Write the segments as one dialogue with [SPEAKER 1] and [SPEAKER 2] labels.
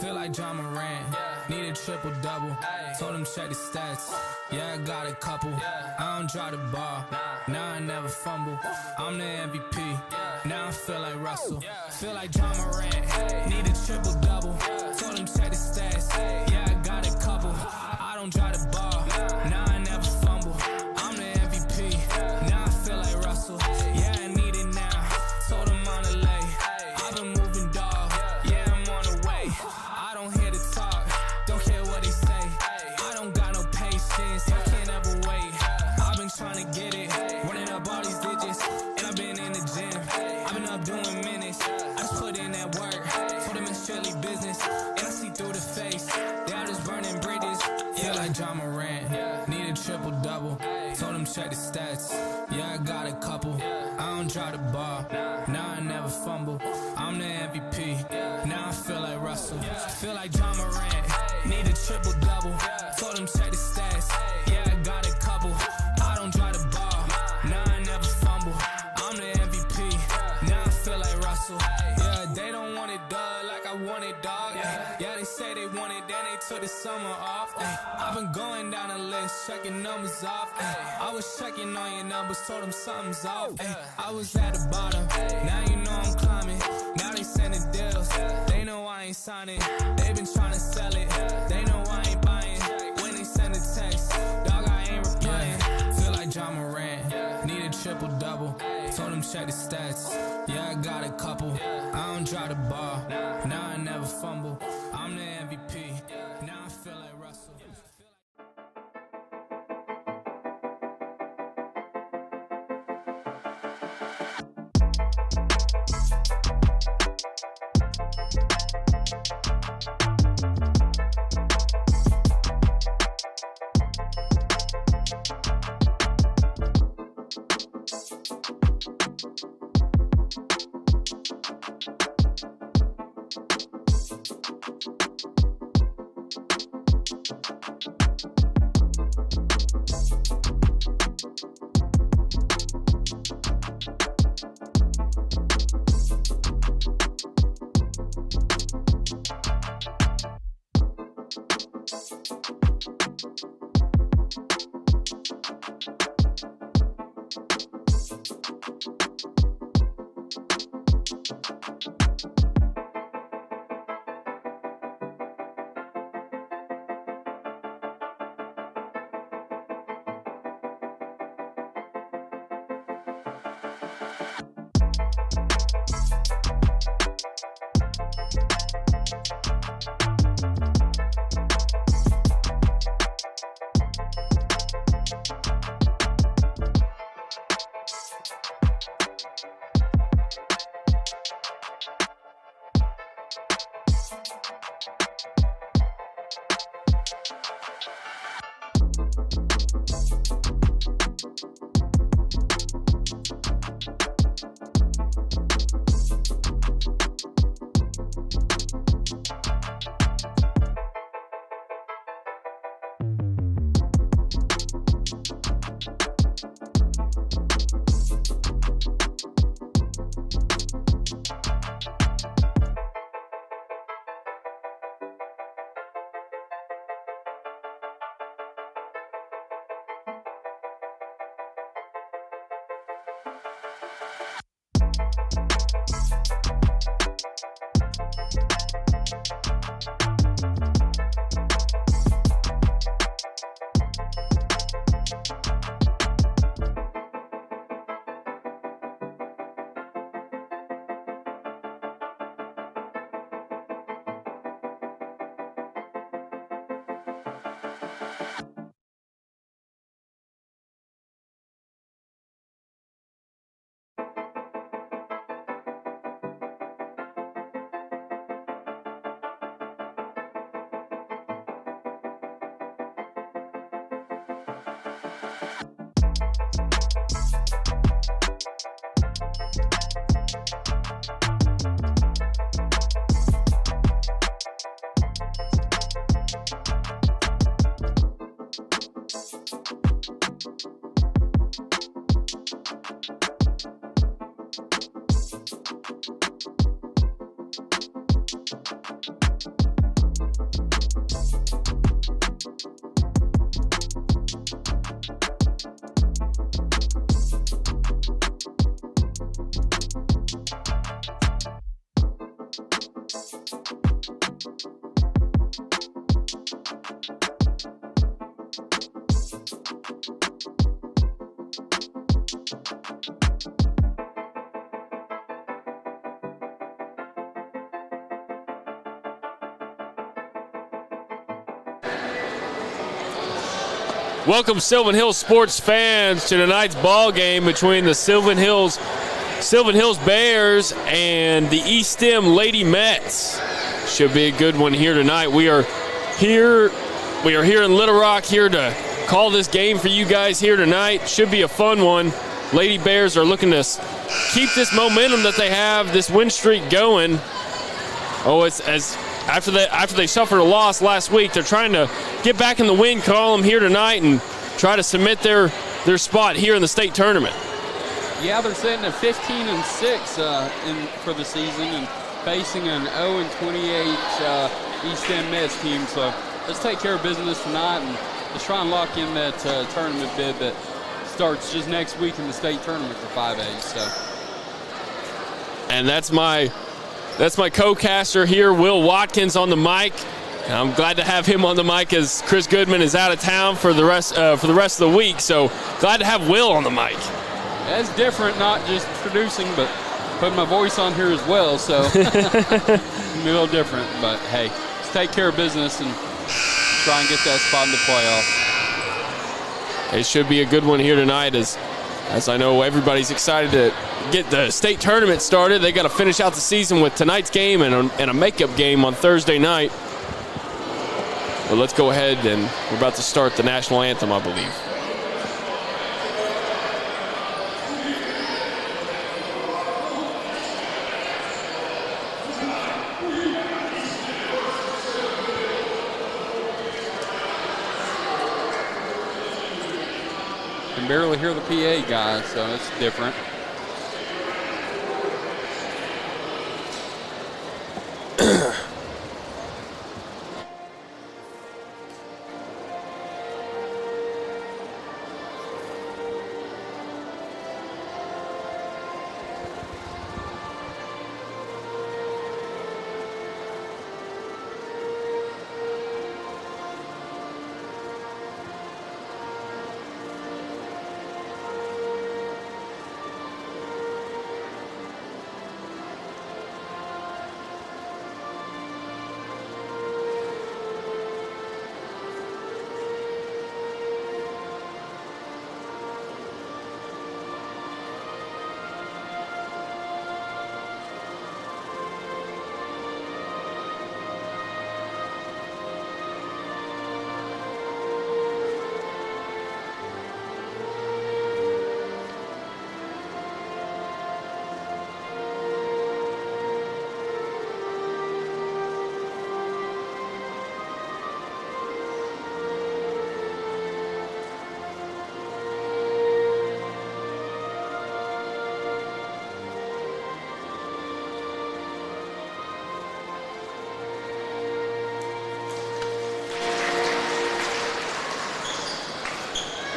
[SPEAKER 1] Feel like John Morant, need a triple-double. Told him check the stats, yeah, I got a couple. I don't drop the ball, now I never fumble. I'm the MVP, now I feel like Russell. Feel like John Morant, need a triple-double. Told him check the stats, yeah, I got a couple. I don't drop the ball, now I never fumble. I'm the MVP, now I feel like Russell. Yeah, I need it now, told him on the lay. I've been moving, dog, yeah, I'm on the way. I don't hear the talk, don't care what they say. I don't got no patience, I can't ever wait. I've been trying to get it, running up all these digits, and I've been in the gym. I've been up doing minutes, I just put in that work. Told them it's strictly business, and I see through the face. They all just burning bridges. Feel like John Morant, need a triple-double. Told him check the stats, yeah, I got a couple. I don't drop the ball, now I never fumble. I'm the MVP, now I feel like Russell. Feel like John Morant, need a triple-double. Told him check the stats, yeah, I got a couple. I don't drop the ball, now I never fumble. I'm the MVP, now I feel like Russell. Yeah, they don't want it, dog, like I want it, dog. Yeah, they say they want it, then they took the summer off. I've been going down the list, checking numbers off. I was checking on your numbers, told them something's off. I was at the bottom, now you know I'm climbing. Now they sending deals, they know I ain't signing. They been trying to sell it, they know I ain't buying. When they send a text, dog, I ain't replying. Feel like John Morant, need a triple-double. Told him check the stats, yeah, I got a couple. I don't drop the ball, now I never fumble. I'm the MVP, now I feel like Russell.
[SPEAKER 2] Welcome, Sylvan Hills sports fans, to tonight's ball game between the Sylvan Hills Bears and the eStem Lady Mets. Should be a good one here tonight. We are here in Little Rock, here to call this game for you guys here tonight. Should be a fun one. Lady Bears are looking to keep this momentum that they have, this win streak going. After they suffered a loss last week, they're trying to get back in the win column here tonight and try to cement their spot here in the state tournament.
[SPEAKER 3] Yeah, they're sitting at 15-6 for the season and facing an 0-28 eStem Mets team. So let's take care of business tonight and let's try and lock in that tournament bid that starts just next week in the state tournament for 5A.
[SPEAKER 2] And that's my co-caster here, Will Watkins, on the mic. And I'm glad to have him on the mic as Chris Goodman is out of town for the rest of the week. So glad to have Will on the mic.
[SPEAKER 3] That's different, not just producing, but putting my voice on here as well. So a little different. But hey, let's take care of business and try and get that spot in the playoff.
[SPEAKER 2] It should be a good one here tonight, as I know everybody's excited to get the state tournament started. They got to finish out the season with tonight's game and a makeup game on Thursday night. But let's go ahead, and we're about to start the national anthem, I believe.
[SPEAKER 3] Can barely hear the PA guys, so it's different.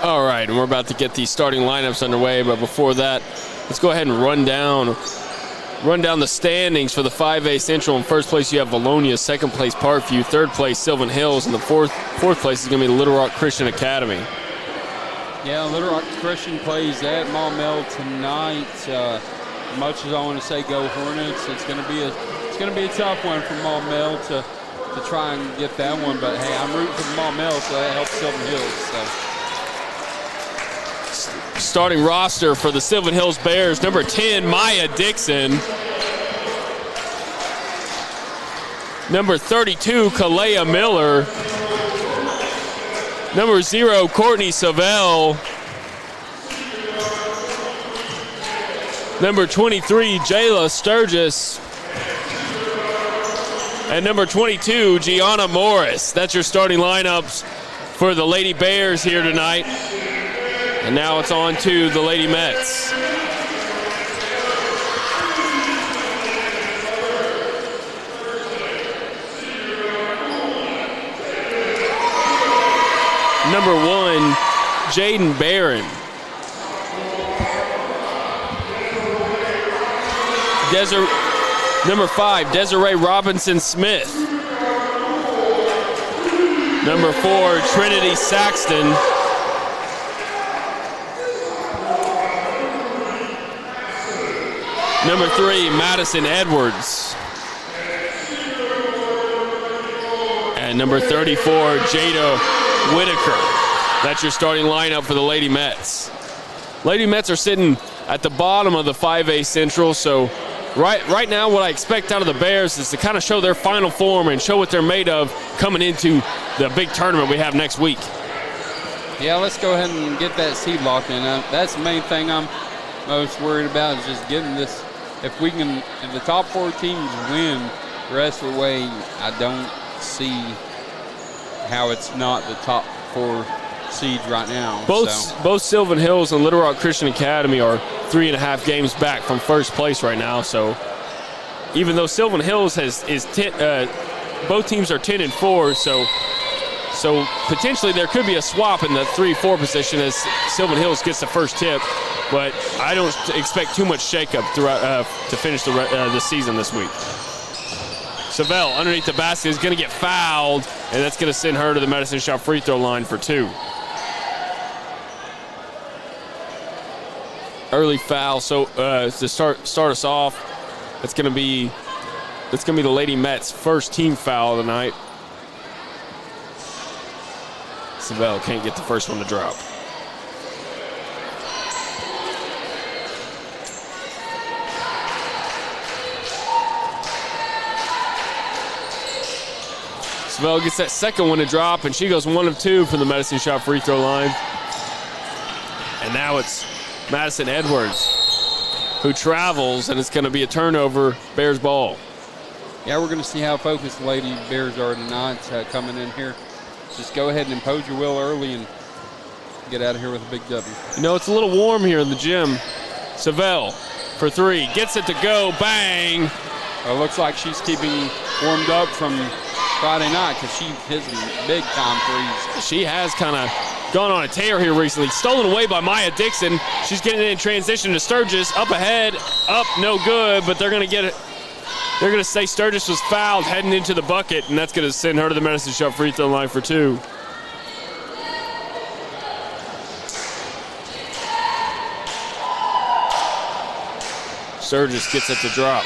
[SPEAKER 2] All right, and we're about to get these starting lineups underway, but before that, let's go ahead and run down the standings for the 5A Central. In first place, you have Valonia. Second place, Parkview. Third place, Sylvan Hills. And the fourth place is going to be the Little Rock Christian Academy.
[SPEAKER 3] Yeah, Little Rock Christian plays at Maumelle tonight. Much as I want to say go Hornets, it's going to be a tough one for Maumelle to try and get that one. But hey, I'm rooting for Maumelle, so that helps Sylvan Hills. So.
[SPEAKER 2] Starting roster for the Sylvan Hills Bears: number 10, Maya Dixon; number 32, Kalea Miller; number 0, Courtney Savell; number 23, Jayla Sturgis; and number 22, Gianna Morris. That's your starting lineups for the Lady Bears here tonight. And now it's on to the Lady Mets. Number 1, Jaden Barron. Number 5, Desiree Robinson Smith. Number 4, Trinity Saxton. Number 3, Madison Edwards. And number 34, Jada Whitaker. That's your starting lineup for the Lady Mets. Lady Mets are sitting at the bottom of the 5A Central, so right now what I expect out of the Bears is to kind of show their final form and show what they're made of coming into the big tournament we have next week.
[SPEAKER 3] Yeah, let's go ahead and get that seed locked in. That's the main thing I'm most worried about is just getting this. If the top 4 teams win the rest of the way, I don't see how it's not the top 4 seeds right now.
[SPEAKER 2] Both Sylvan Hills and Little Rock Christian Academy are 3.5 games back from first place right now. So even though Sylvan Hills both teams are 10-4, so potentially there could be a swap in the 3-4 position as Sylvan Hills gets the first tip. But I don't expect too much shakeup throughout to finish the season this week. Savell underneath the basket is going to get fouled, and that's going to send her to the Medicine Shop free throw line for 2. Early foul, so to start us off, that's going to be the Lady Mets' first team foul of the night. Savell can't get the first one to drop. Savell gets that second one to drop, and she goes 1 of 2 from the Medicine Shop free throw line. And now it's Madison Edwards who travels, and it's going to be a turnover, Bears ball.
[SPEAKER 3] Yeah, we're going to see how focused the Lady Bears are tonight coming in here. Just go ahead and impose your will early and get out of here with a big W.
[SPEAKER 2] You know, it's a little warm here in the gym. Savell for 3, gets it to go, bang.
[SPEAKER 3] Looks like she's keeping warmed up from Friday night because she hits big time threes.
[SPEAKER 2] She has kind of gone on a tear here recently. Stolen away by Maya Dixon. She's getting in transition to Sturgis. Up ahead, up, no good, but they're going to get it. They're going to say Sturgis was fouled heading into the bucket, and that's going to send her to the Medicine Shop free throw line for 2. Sturgis gets it to drop.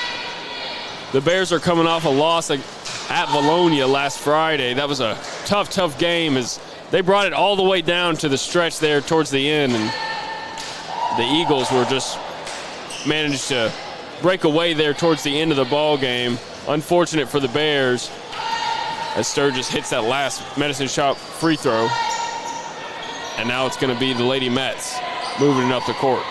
[SPEAKER 2] The Bears are coming off a loss at Valonia last Friday. That was a tough game as they brought it all the way down to the stretch there towards the end, and the Eagles were just managed to break away there towards the end of the ball game. Unfortunate for the Bears as Sturgis hits that last Medicine Shop free throw. And now it's going to be the Lady Mets moving it up the court.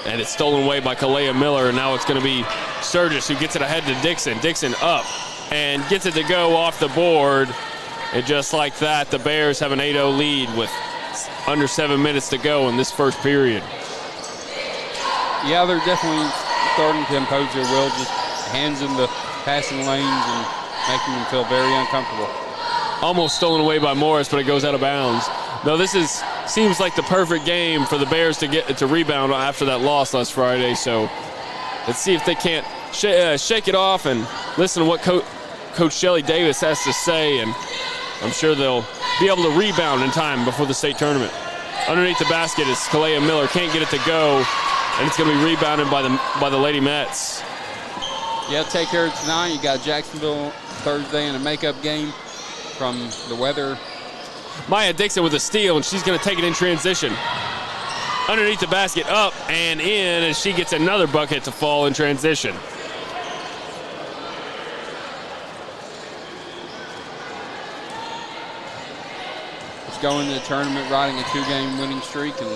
[SPEAKER 2] And it's stolen away by Kalea Miller, and now it's going to be Sturgis who gets it ahead to Dixon. Dixon up and gets it to go off the board. And just like that, the Bears have an 8-0 lead with under 7 minutes to go in this first period.
[SPEAKER 3] Yeah, they're definitely starting to impose their will, just hands in the passing lanes and making them feel very uncomfortable.
[SPEAKER 2] Almost stolen away by Morris, but it goes out of bounds. No, seems like the perfect game for the Bears to get to rebound after that loss last Friday. So let's see if they can't shake it off and listen to what Coach Shelly Davis has to say, and I'm sure they'll be able to rebound in time before the state tournament. Underneath the basket is Kalea Miller. Can't get it to go, and it's going to be rebounded by the Lady Mets.
[SPEAKER 3] Yeah, take care of it tonight. You got Jacksonville Thursday in a makeup game from the weather.
[SPEAKER 2] Maya Dixon with a steal, and she's going to take it in transition. Underneath the basket, up and in, and she gets another bucket to fall in transition.
[SPEAKER 3] Let's go into the tournament riding a 2-game winning streak, and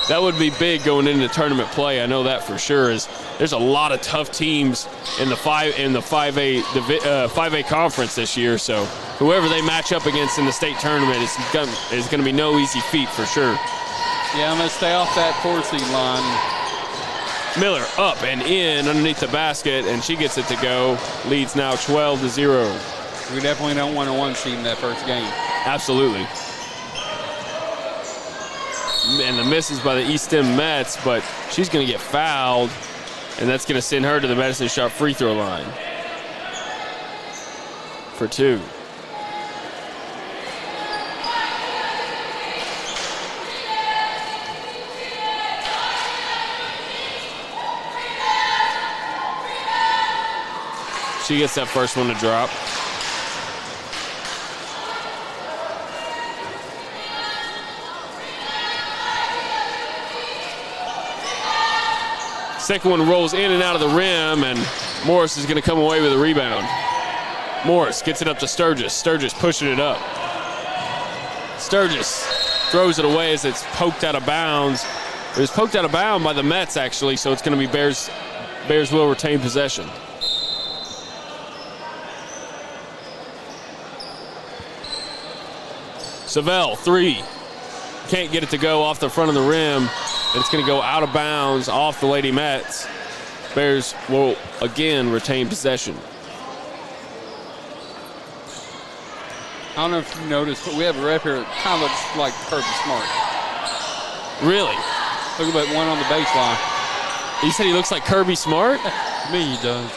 [SPEAKER 2] that would be big going into tournament play. I know that for sure. There's a lot of tough teams in the 5A conference this year. So whoever they match up against in the state tournament is going to be no easy feat for sure.
[SPEAKER 3] Yeah, I'm going to stay off that 4-seed line.
[SPEAKER 2] Miller up and in underneath the basket, and she gets it to go. Leads now 12-0.
[SPEAKER 3] We definitely don't want a 1-seed in that first game.
[SPEAKER 2] Absolutely. And the miss is by the eStem Mets, but she's going to get fouled, and that's going to send her to the Medicine Shop free throw line for 2. She gets that first one to drop. Second one rolls in and out of the rim, and Morris is going to come away with a rebound. Morris gets it up to Sturgis. Sturgis pushing it up. Sturgis throws it away as it's poked out of bounds. It was poked out of bounds by the Mets, actually, so it's going to be Bears. Bears will retain possession. Savell, 3. Can't get it to go off the front of the rim. It's going to go out of bounds off the Lady Mets. Bears will again retain possession.
[SPEAKER 3] I don't know if you noticed, but we have a ref here that kind of looks like Kirby Smart.
[SPEAKER 2] Really?
[SPEAKER 3] Look at that one on the baseline.
[SPEAKER 2] You said he looks like Kirby Smart?
[SPEAKER 3] To me, he does.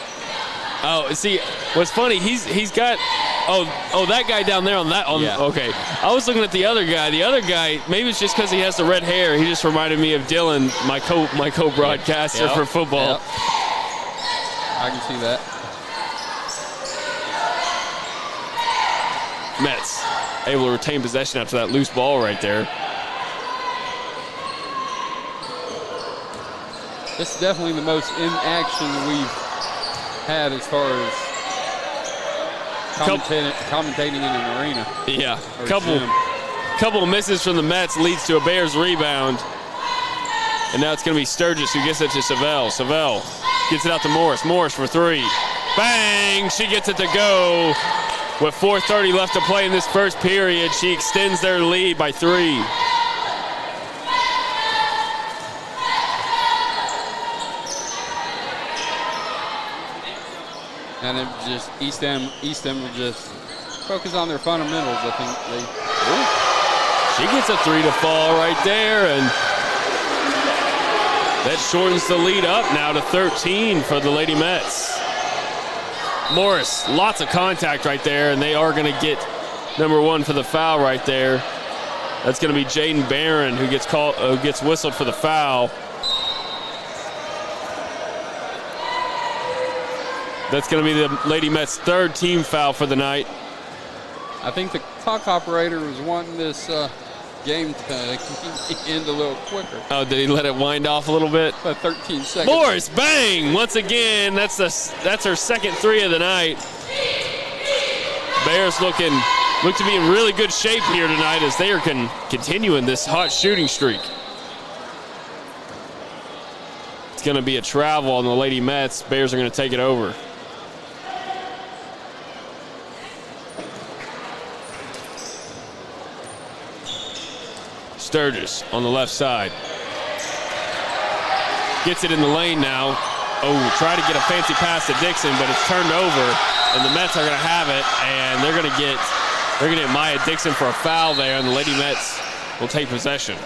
[SPEAKER 2] Oh, see, what's funny, he's got, that guy down there on that,
[SPEAKER 3] Yeah.
[SPEAKER 2] Okay. I was looking at the other guy. The other guy, maybe it's just because he has the red hair, he just reminded me of Dylan, my co-broadcaster for football.
[SPEAKER 3] Yep. I can see that.
[SPEAKER 2] Mets able to retain possession after that loose ball right there.
[SPEAKER 3] This is definitely the most in action we've had as far as commentating in an arena.
[SPEAKER 2] Yeah,
[SPEAKER 3] Or
[SPEAKER 2] couple of misses from the Mets leads to a Bears rebound. And now it's going to be Sturgis who gets it to Savell. Savell gets it out to Morris. Morris for 3. Bang! She gets it to go. With 4:30 left to play in this first period, she extends their lead by 3.
[SPEAKER 3] And it just eStem will just focus on their fundamentals. I think
[SPEAKER 2] She gets a 3 to fall right there, and that shortens the lead up now to 13 for the Lady Mets. Morris, lots of contact right there, and they are going to get number 1 for the foul right there. That's going to be Jaden Barron who gets whistled for the foul. That's going to be the Lady Mets' 3rd team foul for the night.
[SPEAKER 3] I think the clock operator was wanting this game to end a little quicker.
[SPEAKER 2] Oh, did he let it wind off a little bit?
[SPEAKER 3] About 13 seconds.
[SPEAKER 2] Morris, bang! Once again, that's her second 3 of the night. Bears look to be in really good shape here tonight as they are continuing this hot shooting streak. It's going to be a travel on the Lady Mets. Bears are going to take it over. Sturgis on the left side. Gets it in the lane now. Oh, try to get a fancy pass to Dixon, but it's turned over, and the Mets are going to have it, and they're going to get Maya Dixon for a foul there, and the Lady Mets will take possession.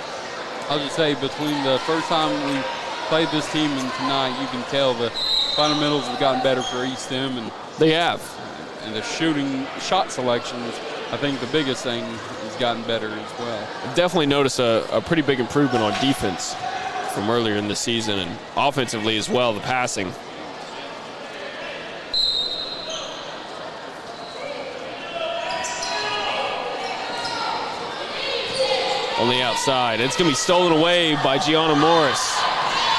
[SPEAKER 3] I'll just say, between the first time we played this team and tonight, you can tell the fundamentals have gotten better for eStem, and
[SPEAKER 2] they have.
[SPEAKER 3] And the shot selections, I think the biggest thing has gotten better as well.
[SPEAKER 2] Definitely notice a pretty big improvement on defense from earlier in the season, and offensively as well, the passing. On the outside, it's going to be stolen away by Gianna Morris.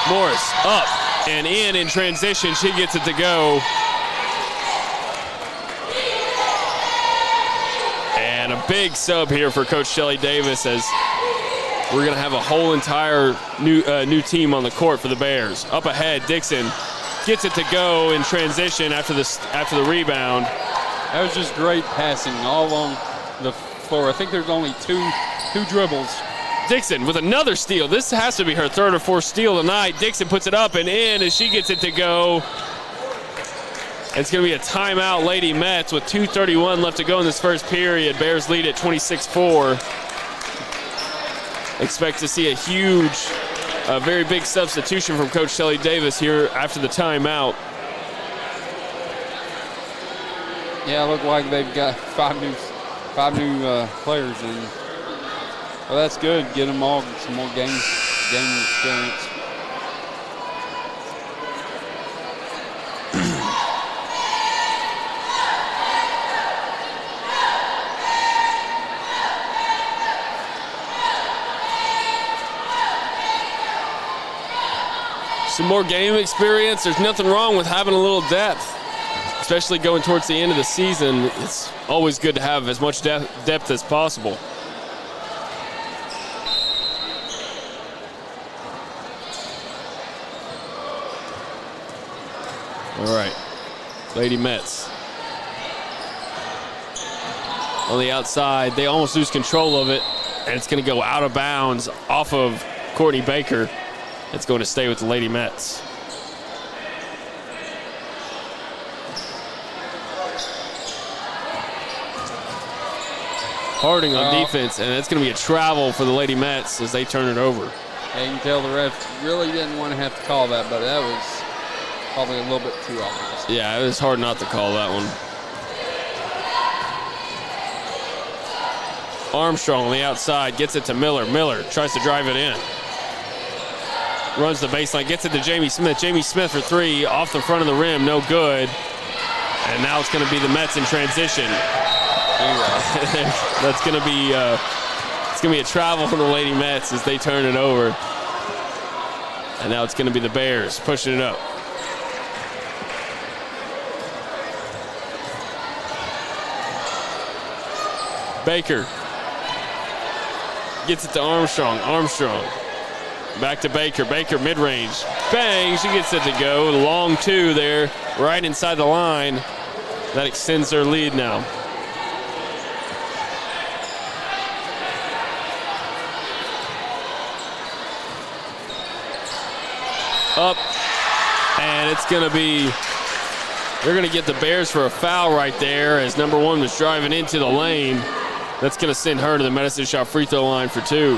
[SPEAKER 2] Morris up and in transition. She gets it to go. And a big sub here for Coach Shelly Davis, as we're going to have a whole entire new team on the court for the Bears. Up ahead, Dixon gets it to go in transition after the rebound.
[SPEAKER 3] That was just great passing all along the floor. I think there's only two dribbles.
[SPEAKER 2] Dixon with another steal. This has to be her 3rd or 4th steal tonight. Dixon puts it up and in as she gets it to go. It's going to be a timeout, Lady Mets, with 2:31 left to go in this first period. Bears lead at 26-4. Expect to see a very big substitution from Coach Shelly Davis here after the timeout.
[SPEAKER 3] Yeah, it looked like they've got five new players in. Well, that's good. Get them all some more game experience.
[SPEAKER 2] some more game experience. There's nothing wrong with having a little depth, especially going towards the end of the season. It's always good to have as much depth as possible. All right, Lady Mets. On the outside, they almost lose control of it, and it's going to go out of bounds off of Courtney Baker. It's going to stay with the Lady Mets. Harding on defense, and it's going to be a travel for the Lady Mets as they turn it over.
[SPEAKER 3] Yeah, you can tell the ref really didn't want to have to call that, but that was probably a little bit too obvious.
[SPEAKER 2] Yeah, it was hard not to call that one. Armstrong on the outside, gets it to Miller. Miller tries to drive it in. Runs the baseline, gets it to Jamie Smith. Jamie Smith for three, off the front of the rim, no good. And now it's going to be the Mets in transition. That's going to be it's going to be a travel from the Lady Mets as they turn it over. And now it's going to be the Bears pushing it up. Baker gets it to Armstrong. Armstrong back to Baker. Baker mid-range. Bang, she gets it to go. Long two there, right inside the line. That extends their lead now. Up, and it's going to be, they're going to get the Bears for a foul right there as number one was driving into the lane. That's going to send her to the Medicine Shot free throw line for two.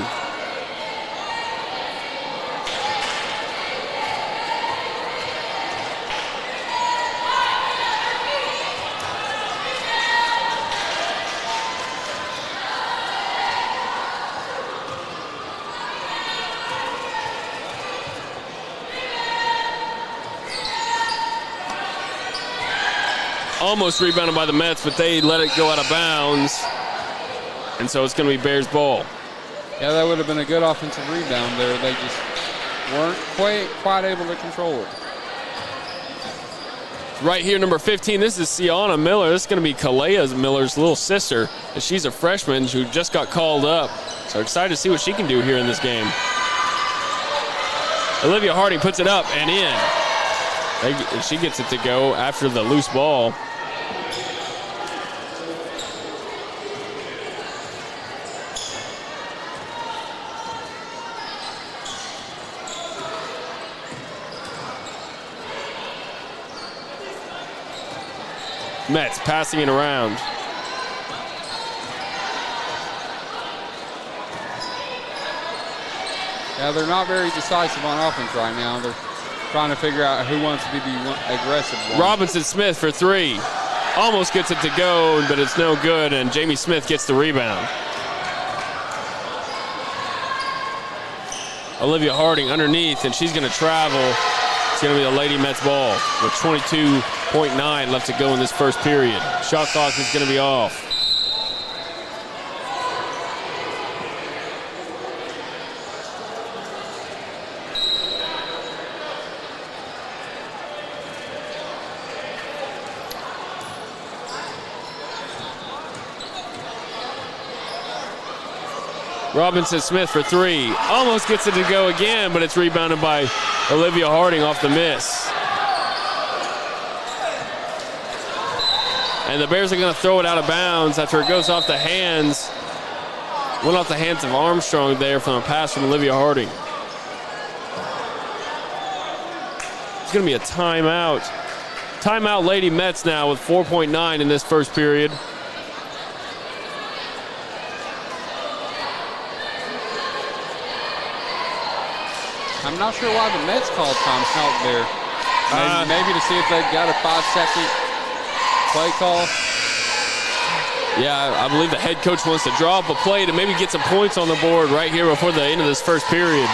[SPEAKER 2] Almost rebounded by the Mets, but they let it go out of bounds. And so it's going to be Bears ball.
[SPEAKER 3] Yeah, that would have been a good offensive rebound there. They just weren't quite able to control it.
[SPEAKER 2] Right here, number 15, this is Sienna Miller. This is going to be Kalea Miller's little sister. And she's a freshman who just got called up. So excited to see what she can do here in this game. Olivia Harding puts it up and in. She gets it to go after the loose ball. Mets passing it around.
[SPEAKER 3] Yeah, they're not very decisive on offense right now. They're trying to figure out who wants to be the aggressive one.
[SPEAKER 2] Robinson Smith for three. Almost gets it to go, but it's no good, and Jamie Smith gets the rebound. Olivia Harding underneath, and she's going to travel. It's going to be the Lady Mets ball with 22.9 left to go in this first period. Shot clock is going to be off. Robinson Smith for three. Almost gets it to go again, but it's rebounded by Olivia Harding off the miss. And the Bears are going to throw it out of bounds after it goes off the hands. Went off the hands of Armstrong there from a pass from Olivia Harding. It's going to be a timeout. Timeout Lady Mets now with 4.9 in this first period.
[SPEAKER 3] I'm not sure why the Mets called timeout there. Maybe to see if they've got a 5-second play call.
[SPEAKER 2] Yeah, I believe the head coach wants to draw up a play to maybe get some points on the board right here before the end of this first period.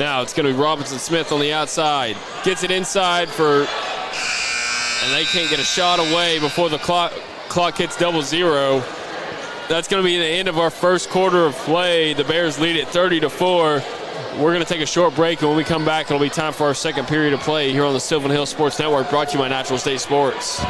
[SPEAKER 2] Now it's going to be Robinson Smith on the outside. Gets it inside and they can't get a shot away before the clock hits 00. That's going to be the end of our first quarter of play. The Bears lead it 30-4. We're going to take a short break, and when we come back, it'll be time for our second period of play here on the Sylvan Hills Sports Network, brought to you by Natural State Sports.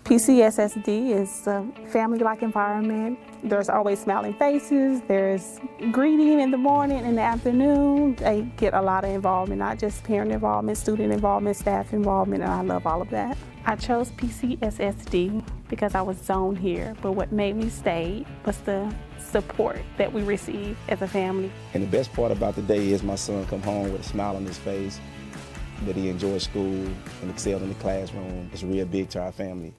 [SPEAKER 4] PCSSD is a family-like environment. There's always smiling faces. There's greeting in the morning, in the afternoon. They get a lot of involvement, not just parent involvement, student involvement, staff involvement, and I love all of that. I chose PCSSD because I was zoned here, but what made me stay was the support that we receive as a family.
[SPEAKER 5] And the best part about the day is my son come home with a smile on his face, that he enjoyed school and excelled in the classroom. It's real big to our family.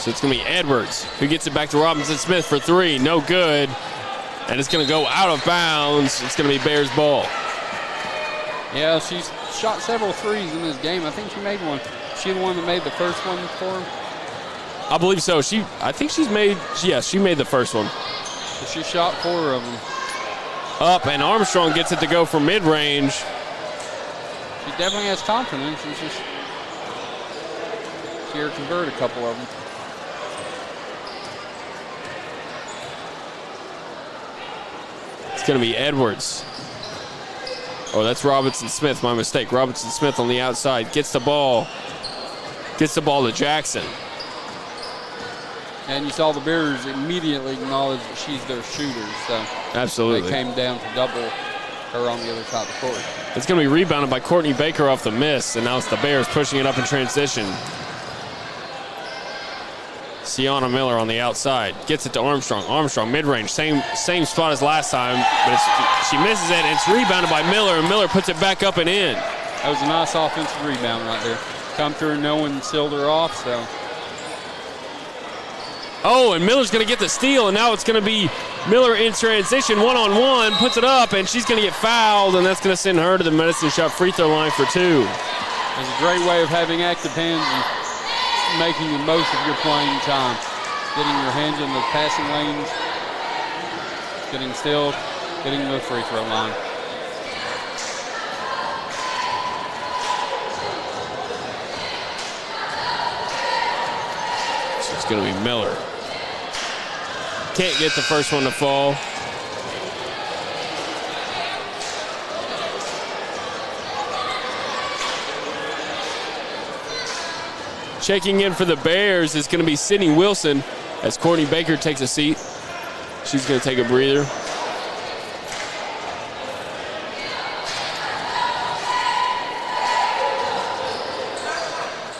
[SPEAKER 2] So it's going to be Edwards who gets it back to Robinson Smith for three. No good. And it's going to go out of bounds. It's going to be Bears ball.
[SPEAKER 3] Yeah, she's shot several threes in this game. I think she made one. She the one that made the first one for him?
[SPEAKER 2] I believe so. She made the first one.
[SPEAKER 3] So she shot 4 of them.
[SPEAKER 2] Up, and Armstrong gets it to go for mid-range.
[SPEAKER 3] She definitely has confidence. It's just see her convert a couple of them.
[SPEAKER 2] It's going to be Edwards. Oh, that's Robinson Smith. My mistake. Robinson Smith on the outside gets the ball. Gets the ball to Jackson.
[SPEAKER 3] And you saw the Bears immediately acknowledge that she's their shooter. So
[SPEAKER 2] absolutely,
[SPEAKER 3] they came down to double her on the other side of the court.
[SPEAKER 2] It's going to be rebounded by Courtney Baker off the miss, and now it's the Bears pushing it up in transition. Sienna Miller on the outside. Gets it to Armstrong. Armstrong, mid-range. Same spot as last time, but she misses it, and it's rebounded by Miller, and Miller puts it back up and in.
[SPEAKER 3] That was a nice offensive rebound right there. Come through and no one sealed her off, so.
[SPEAKER 2] Oh, and Miller's going to get the steal, and now it's going to be Miller in transition, one-on-one, puts it up, and she's going to get fouled, and that's going to send her to the Medicine Shot free throw line for 2.
[SPEAKER 3] It's a great way of having active hands and making the most of your playing time. Getting your hands in the passing lanes, getting still, getting to the free throw line.
[SPEAKER 2] So it's going to be Miller. Can't get the first one to fall. Checking in for the Bears is going to be Sydney Wilson as Courtney Baker takes a seat. She's going to take a breather.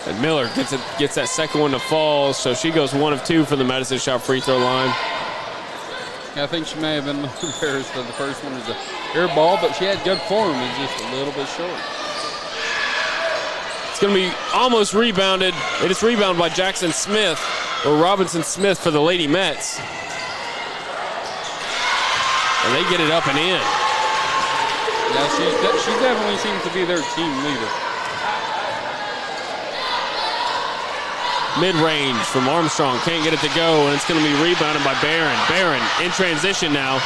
[SPEAKER 2] And Miller gets that second one to fall, so she goes 1 of 2 for the Medicine Shot free throw line.
[SPEAKER 3] Yeah, I think she may have been embarrassed for the first one as an air ball, but she had good form. It's just a little bit short.
[SPEAKER 2] It's going to be almost rebounded. It is rebounded by Jackson Smith, or Robinson Smith for the Lady Mets. And they get it up and in.
[SPEAKER 3] Yeah, she definitely seems to be their team leader.
[SPEAKER 2] Mid-range from Armstrong, can't get it to go, and it's going to be rebounded by Barron. Barron in transition now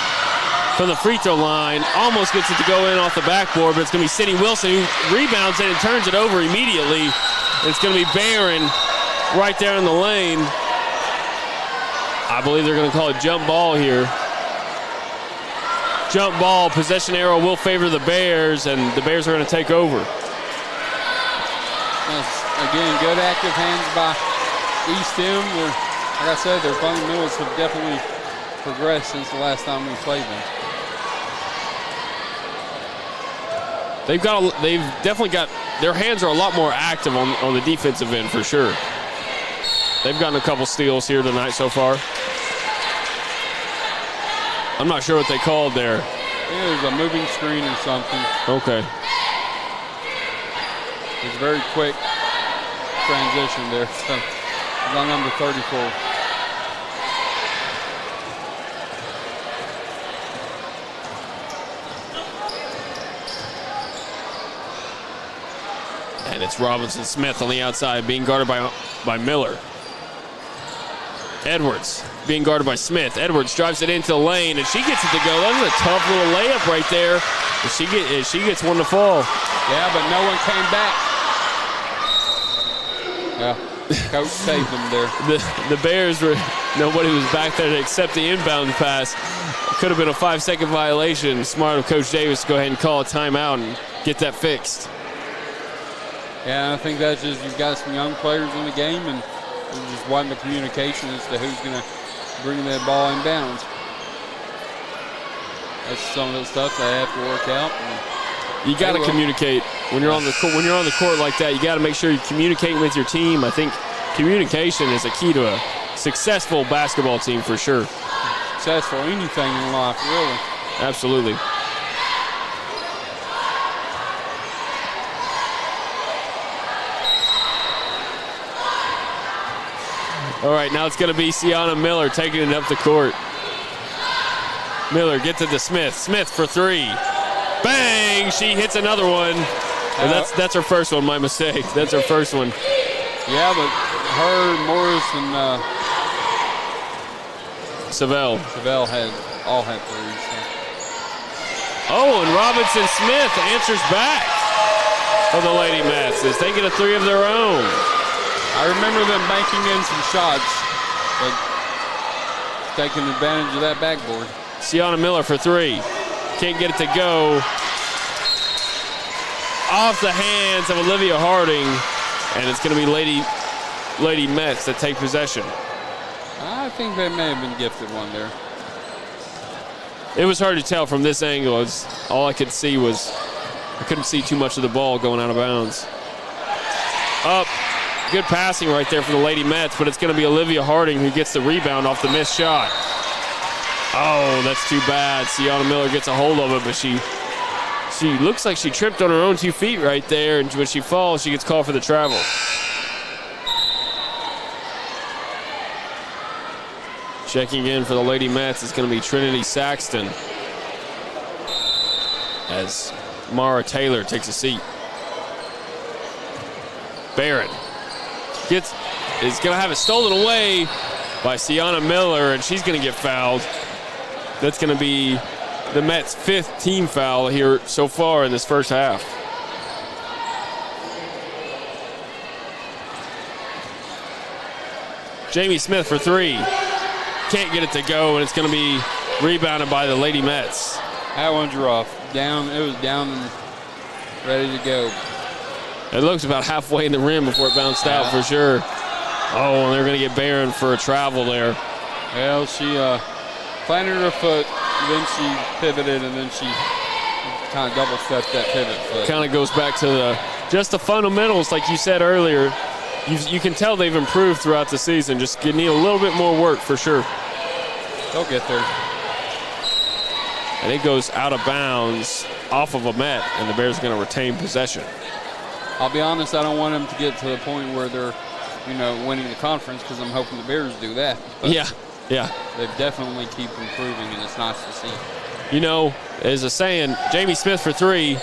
[SPEAKER 2] from the free throw line, almost gets it to go in off the backboard, but it's going to be Sydney Wilson who rebounds it and turns it over immediately. And it's going to be Barron right there in the lane. I believe they're going to call it jump ball here. Jump ball, possession arrow will favor the Bears, and the Bears are going to take over.
[SPEAKER 3] Yes, again, good active hands by eStem. Like I said, their fundamentals have definitely progressed since the last time we played them.
[SPEAKER 2] They've definitely got, their hands are a lot more active on the defensive end for sure. They've gotten a couple steals here tonight so far. I'm not sure what they called there.
[SPEAKER 3] Yeah, there's a moving screen or something.
[SPEAKER 2] Okay.
[SPEAKER 3] It's a very quick transition there. So it's on number 34.
[SPEAKER 2] And it's Robinson Smith on the outside being guarded by Miller. Edwards being guarded by Smith. Edwards drives it into the lane, and she gets it to go. That was a tough little layup right there. She gets one to fall.
[SPEAKER 3] Yeah, but no one came back. Yeah, coach saved them there.
[SPEAKER 2] The Bears were, nobody was back there to accept the inbound pass. Could have been a 5-second violation. Smart of Coach Davis to go ahead and call a timeout and get that fixed.
[SPEAKER 3] Yeah, I think that's just you've got some young players in the game, and just wanting the communication as to who's going to bring that ball in bounds. That's some of the stuff they have to work out.
[SPEAKER 2] You got to communicate when you're on the court like that. You got to make sure you're communicating with your team. I think communication is a key to a successful basketball team for sure.
[SPEAKER 3] Successful anything in life, really.
[SPEAKER 2] Absolutely. All right, now it's going to be Sienna Miller taking it up the court. Miller gets it to Smith. Smith for three. Bang! She hits another one. And that's her first one, my mistake. That's her first one.
[SPEAKER 3] Yeah, but her, Morris, and
[SPEAKER 2] Sylvan
[SPEAKER 3] all had threes. So.
[SPEAKER 2] Oh, and Robinson Smith answers back for the Lady Mets as they get a three of their own.
[SPEAKER 3] I remember them banking in some shots, but taking advantage of that backboard.
[SPEAKER 2] Sienna Miller for three. Can't get it to go. Off the hands of Olivia Harding, and it's going to be Lady Mets that take possession.
[SPEAKER 3] I think they may have been gifted one there.
[SPEAKER 2] It was hard to tell from this angle. All I could see was I couldn't see too much of the ball going out of bounds. Up. Good passing right there for the Lady Mets, but it's going to be Olivia Harding who gets the rebound off the missed shot. Oh, that's too bad. Sienna Miller gets a hold of it, but she looks like she tripped on her own 2 feet right there, and when she falls, she gets called for the travel. Checking in for the Lady Mets is going to be Trinity Saxton as Mara Taylor takes a seat. Barrett is going to have it stolen away by Sienna Miller, and she's going to get fouled. That's going to be the Mets' 5th team foul here so far in this first half. Jamie Smith for three. Can't get it to go, and it's going to be rebounded by the Lady Mets.
[SPEAKER 3] That one's rough. It was down and ready to go.
[SPEAKER 2] It looks about halfway in the rim before it bounced out for sure. Oh, and they're going to get Barron for a travel there.
[SPEAKER 3] Well, she planted her foot, then she pivoted, and then she kind of double-stepped that pivot foot.
[SPEAKER 2] Kind of goes back to just the fundamentals, like you said earlier. You can tell they've improved throughout the season. Just need a little bit more work for sure.
[SPEAKER 3] They'll get there.
[SPEAKER 2] And it goes out of bounds off of a Met, and the Bears are going to retain possession.
[SPEAKER 3] I'll be honest, I don't want them to get to the point where they're, winning the conference, because I'm hoping the Bears do that. But
[SPEAKER 2] yeah.
[SPEAKER 3] They definitely keep improving, and it's nice to see.
[SPEAKER 2] As a saying, Jamie Smith for three,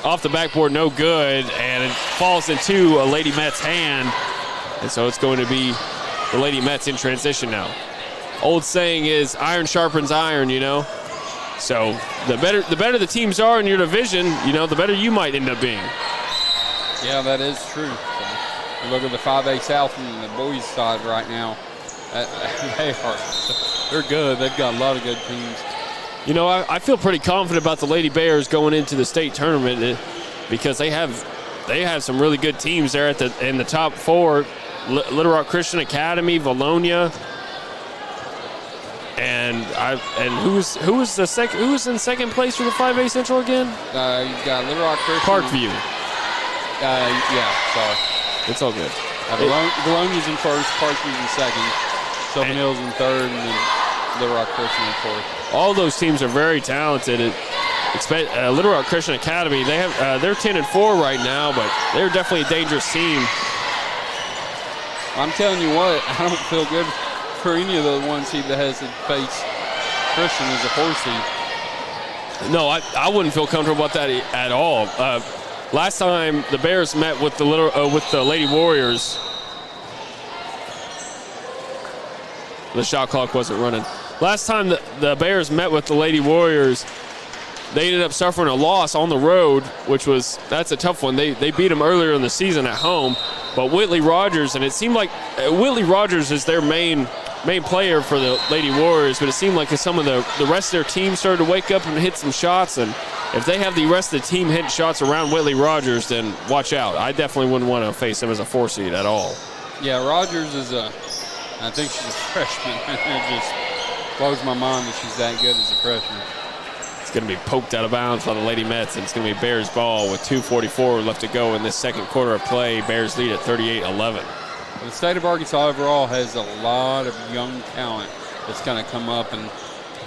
[SPEAKER 2] off the backboard, no good, and it falls into a Lady Mets hand, and so it's going to be the Lady Mets in transition now. Old saying is iron sharpens iron, So the better the teams are in your division, the better you might end up being.
[SPEAKER 3] Yeah, that is true. So you look at the 5A South and the boys' side right now. They're good. They've got a lot of good teams.
[SPEAKER 2] I feel pretty confident about the Lady Bears going into the state tournament because they have some really good teams there in the top four. Little Rock Christian Academy, Valonia, and who was in second place for the 5A Central again?
[SPEAKER 3] You've got Little Rock Christian.
[SPEAKER 2] Parkview.
[SPEAKER 3] Sorry.
[SPEAKER 2] It's all good.
[SPEAKER 3] Valonia's in first, Parkview's in second, Sylvan Hills in third, and then Little Rock Christian in fourth.
[SPEAKER 2] All those teams are very talented. Little Rock Christian Academy, they're 10-4 right now, but they're definitely a dangerous team.
[SPEAKER 3] I'm telling you what, I don't feel good for any of the one seed that has to face Christian as a 4 seed.
[SPEAKER 2] No, I wouldn't feel comfortable about that at all. Last time the Bears met with the Lady Warriors, the shot clock wasn't running. Last time the Bears met with the Lady Warriors, they ended up suffering a loss on the road, that's a tough one. They beat them earlier in the season at home, but Whitley Rogers, and it seemed like Whitley Rogers is their main player for the Lady Warriors, but it seemed like some of the rest of their team started to wake up and hit some shots, and if they have the rest of the team hitting shots around Whitley Rogers, then watch out. I definitely wouldn't want to face him as a 4 seed at all.
[SPEAKER 3] Yeah, Rogers is I think she's a freshman. It just blows my mind that she's that good as a freshman.
[SPEAKER 2] It's going to be poked out of bounds by the Lady Mets, and it's going to be Bears ball with 2:44 left to go in this second quarter of play. Bears lead at 38-11.
[SPEAKER 3] The state of Arkansas overall has a lot of young talent that's going to come up and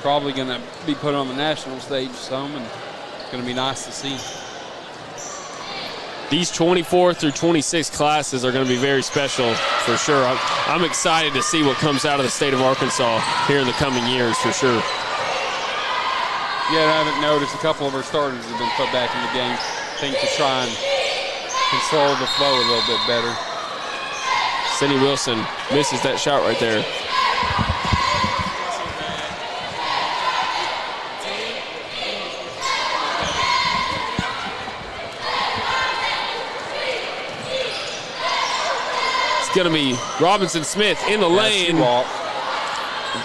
[SPEAKER 3] probably going to be put on the national stage some, and it's going to be nice to see.
[SPEAKER 2] These 24 through 26 classes are going to be very special for sure. I'm excited to see what comes out of the state of Arkansas here in the coming years for sure.
[SPEAKER 3] Yeah, I haven't noticed a couple of our starters have been put back in the game, I think, to try and control the flow a little bit better.
[SPEAKER 2] Sydney Wilson misses that shot right there. It's going to be Robinson Smith in the lane.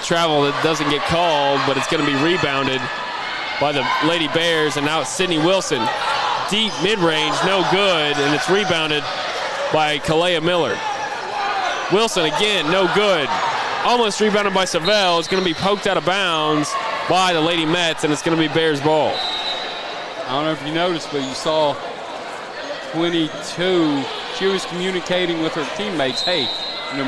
[SPEAKER 2] Travel that doesn't get called, but it's going to be rebounded by the Lady Bears, and now it's Sydney Wilson. Deep mid-range, no good, and it's rebounded by Kalea Miller. Wilson again, no good. Almost rebounded by Savell. It's going to be poked out of bounds by the Lady Mets, and it's going to be Bears ball.
[SPEAKER 3] I don't know if you noticed, but you saw 22. She was communicating with her teammates, hey,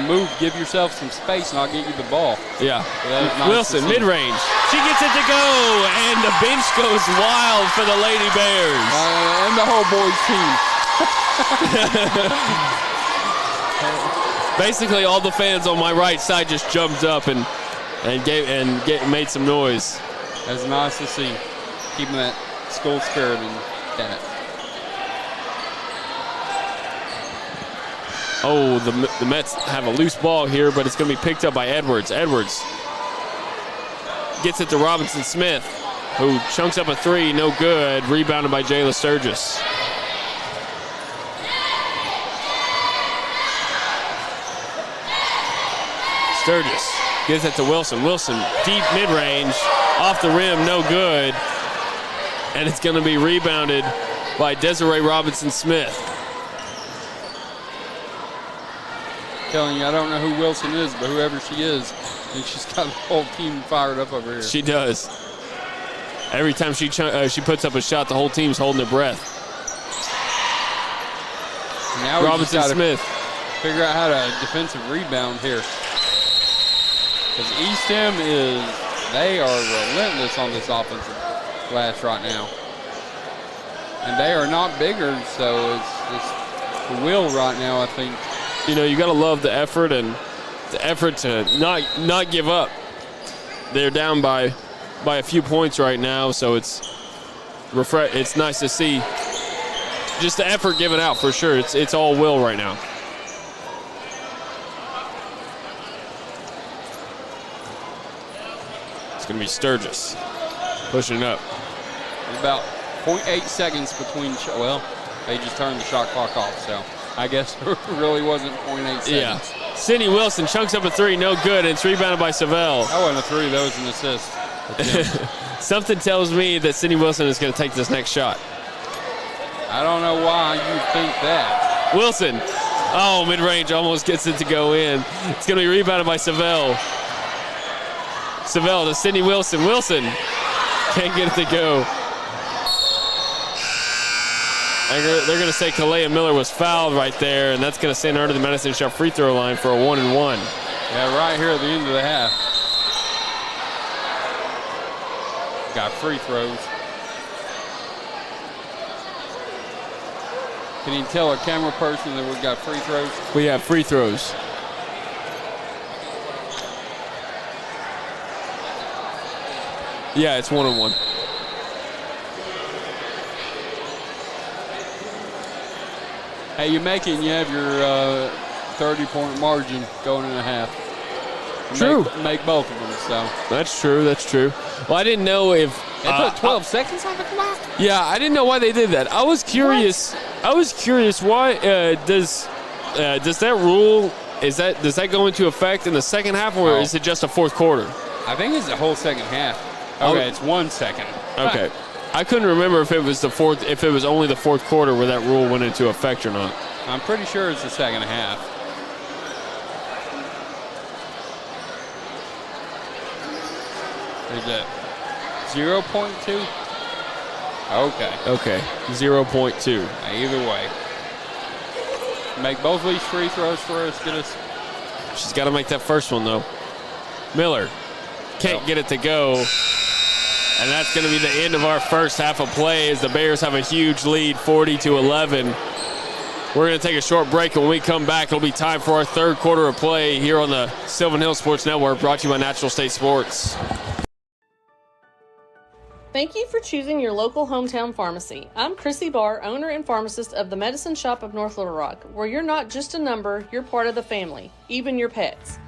[SPEAKER 3] move, give yourself some space, and I'll get you the ball.
[SPEAKER 2] Yeah.
[SPEAKER 3] So nice
[SPEAKER 2] Wilson, mid-range. She gets it to go, and the bench goes wild for the Lady Bears.
[SPEAKER 3] And the whole boys team.
[SPEAKER 2] Basically, all the fans on my right side just jumped up and made some noise.
[SPEAKER 3] That's nice to see, keeping that school spirit intact.
[SPEAKER 2] Oh, the Mets have a loose ball here, but it's going to be picked up by Edwards. Edwards gets it to Robinson Smith, who chunks up a three, no good. Rebounded by Jayla Sturgis. Sturgis gives it to Wilson. Wilson, deep mid-range, off the rim, no good. And it's going to be rebounded by Desiree Robinson Smith.
[SPEAKER 3] Telling you, I don't know who Wilson is, but whoever she is, I think she's got the whole team fired up over here.
[SPEAKER 2] She does. Every time she puts up a shot, the whole team's holding their breath.
[SPEAKER 3] Now
[SPEAKER 2] Robinson Smith.
[SPEAKER 3] Figure out how to defensive rebound here. Because eStem they are relentless on this offensive glass right now. And they are not bigger, so it's the will right now, I think.
[SPEAKER 2] You know, you got to love the effort and the effort to not give up. They're down by a few points right now, so it's nice to see just the effort given out for sure. It's all will right now. It's going to be Sturgis pushing it up.
[SPEAKER 3] About 0.8 seconds between, well, they just turned the shot clock off, so I guess it really wasn't 0.8 seconds.
[SPEAKER 2] Yeah. Sydney Wilson chunks up a three, no good, and it's rebounded by Savell.
[SPEAKER 3] That wasn't a three, that was an assist.
[SPEAKER 2] Something tells me that Sydney Wilson is going to take this next shot.
[SPEAKER 3] I don't know why you think that.
[SPEAKER 2] Wilson. Oh, mid-range almost gets it to go in. It's going to be rebounded by Savell. Savell to Sydney Wilson. Wilson can't get it to go. They're going to say Kalea Miller was fouled right there, and that's going to send her to the Madison Shop free throw line for a 1-and-1.
[SPEAKER 3] Yeah, right here at the end of the half. Got free throws. Can you tell our camera person that we've got free throws?
[SPEAKER 2] We have free throws. Yeah, it's 1-on-1.
[SPEAKER 3] Hey, you make it and you have your 30-point margin going in a half.
[SPEAKER 2] True.
[SPEAKER 3] Make both of them, so.
[SPEAKER 2] That's true. That's true. Well, I didn't know if
[SPEAKER 3] They put 12 seconds on the clock?
[SPEAKER 2] yeah, I didn't know why they did that. I was curious. I was curious why does that rule does that go into effect in the second half, or is it just a fourth quarter?
[SPEAKER 3] I think it's the whole second half.
[SPEAKER 2] Oh.
[SPEAKER 3] Okay, it's 1 second.
[SPEAKER 2] Okay. I couldn't remember if it was only the fourth quarter where that rule went into effect or not.
[SPEAKER 3] I'm pretty sure it's the second half. Is it 0.2? Okay.
[SPEAKER 2] 0.2.
[SPEAKER 3] Either way. Make both of these free throws for us. Get us.
[SPEAKER 2] She's got to make that first one, though. Miller can't get it to go. And that's going to be the end of our first half of play as the Bears have a huge lead, 40-11. We're going to take a short break, and when we come back, it'll be time for our third quarter of play here on the Sylvan Hills Sports Network, brought to you by Natural State Sports.
[SPEAKER 6] Thank you for choosing your local hometown pharmacy. I'm Chrissy Barr, owner and pharmacist of the Medicine Shop of North Little Rock, where you're not just a number, you're part of the family, even your pets.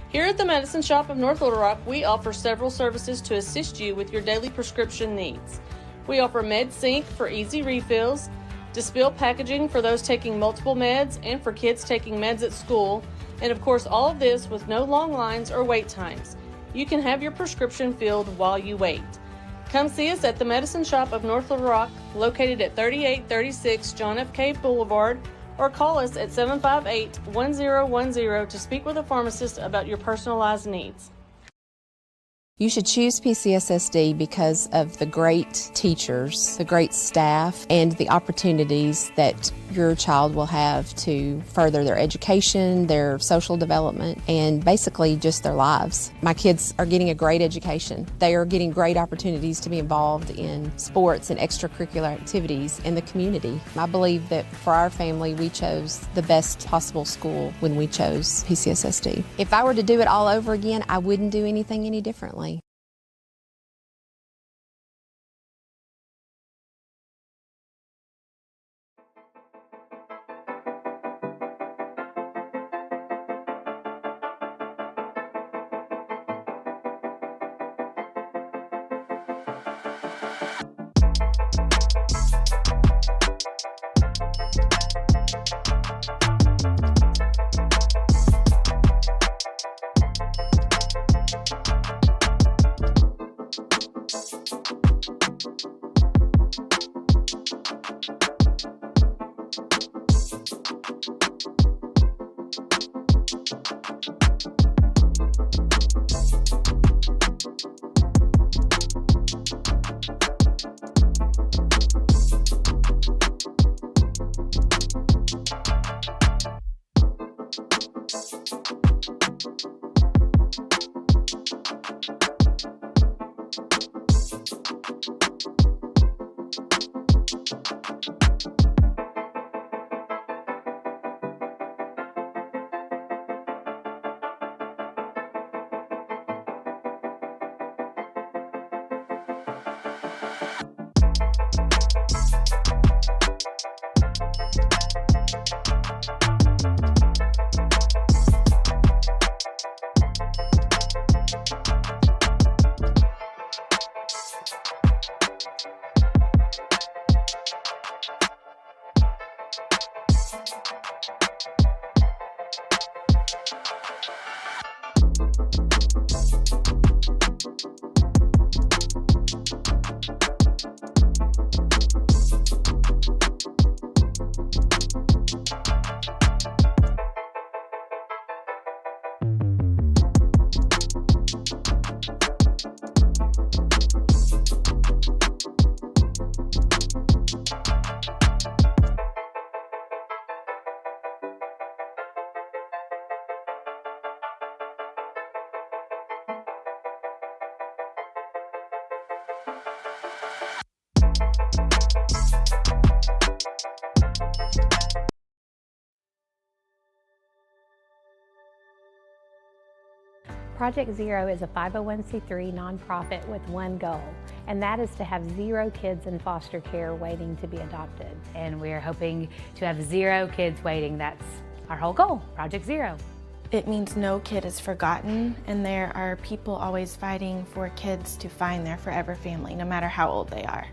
[SPEAKER 6] Here at the Medicine Shop of North Little Rock, we offer several services to assist you with your daily prescription needs. We offer Med Sync for easy refills, Dispill packaging for those taking multiple meds and for kids taking meds at school, and of course all of this with no long lines or wait times. You can have your prescription filled while you wait. Come see us at the Medicine Shop of North Little Rock, located at 3836 John F. K. Boulevard, or call us at 758-1010 to speak with a pharmacist about your personalized needs.
[SPEAKER 7] You should choose PCSSD because of the great teachers, the great staff, and the opportunities that your child will have to further their education, their social development, and basically just their lives. My kids are getting a great education. They are getting great opportunities to be involved in sports and extracurricular activities in the community. I believe that for our family, we chose the best possible school when we chose PCSSD. If I were to do it all over again, I wouldn't do anything any differently.
[SPEAKER 8] Project Zero is a 501c3 nonprofit with one goal, and that is to have 0 kids in foster care waiting to be adopted.
[SPEAKER 9] And we're hoping to have 0 kids waiting. That's our whole goal, Project Zero.
[SPEAKER 10] It means no kid is forgotten, and there are people always fighting for kids to find their forever family, no matter how old they are.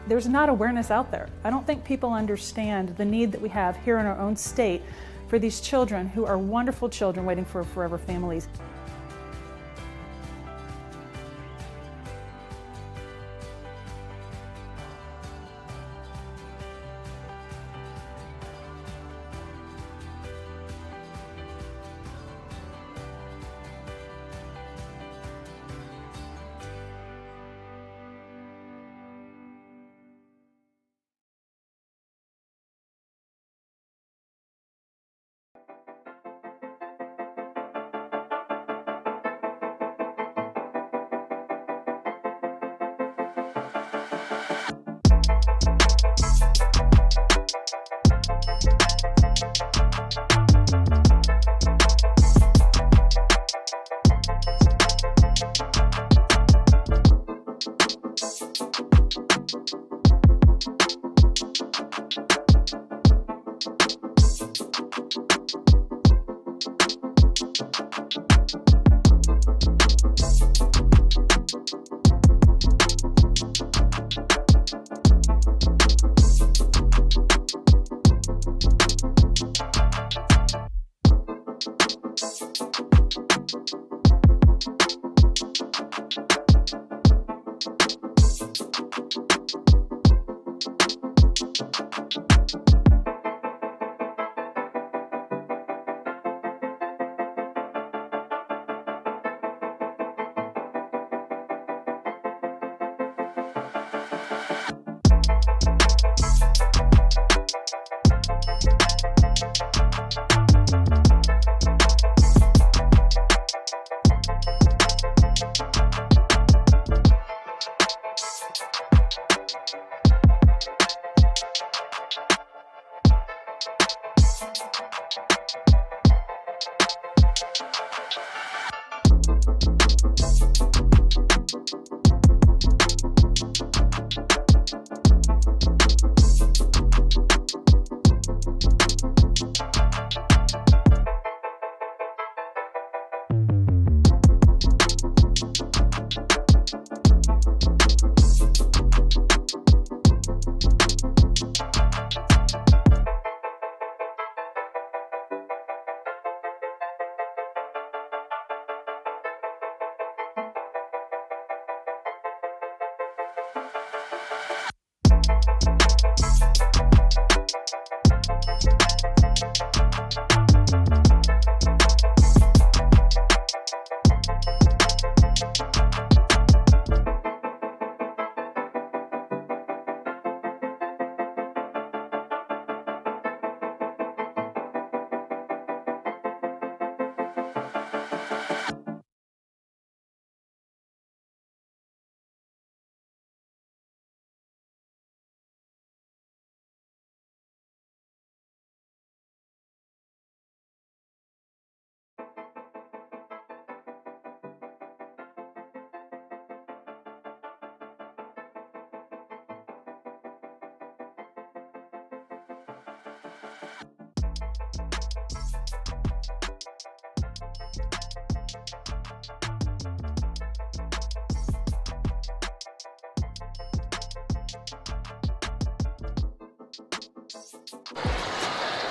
[SPEAKER 11] There's not awareness out there. I don't think people understand the need that we have here in our own state for these children who are wonderful children waiting for forever families.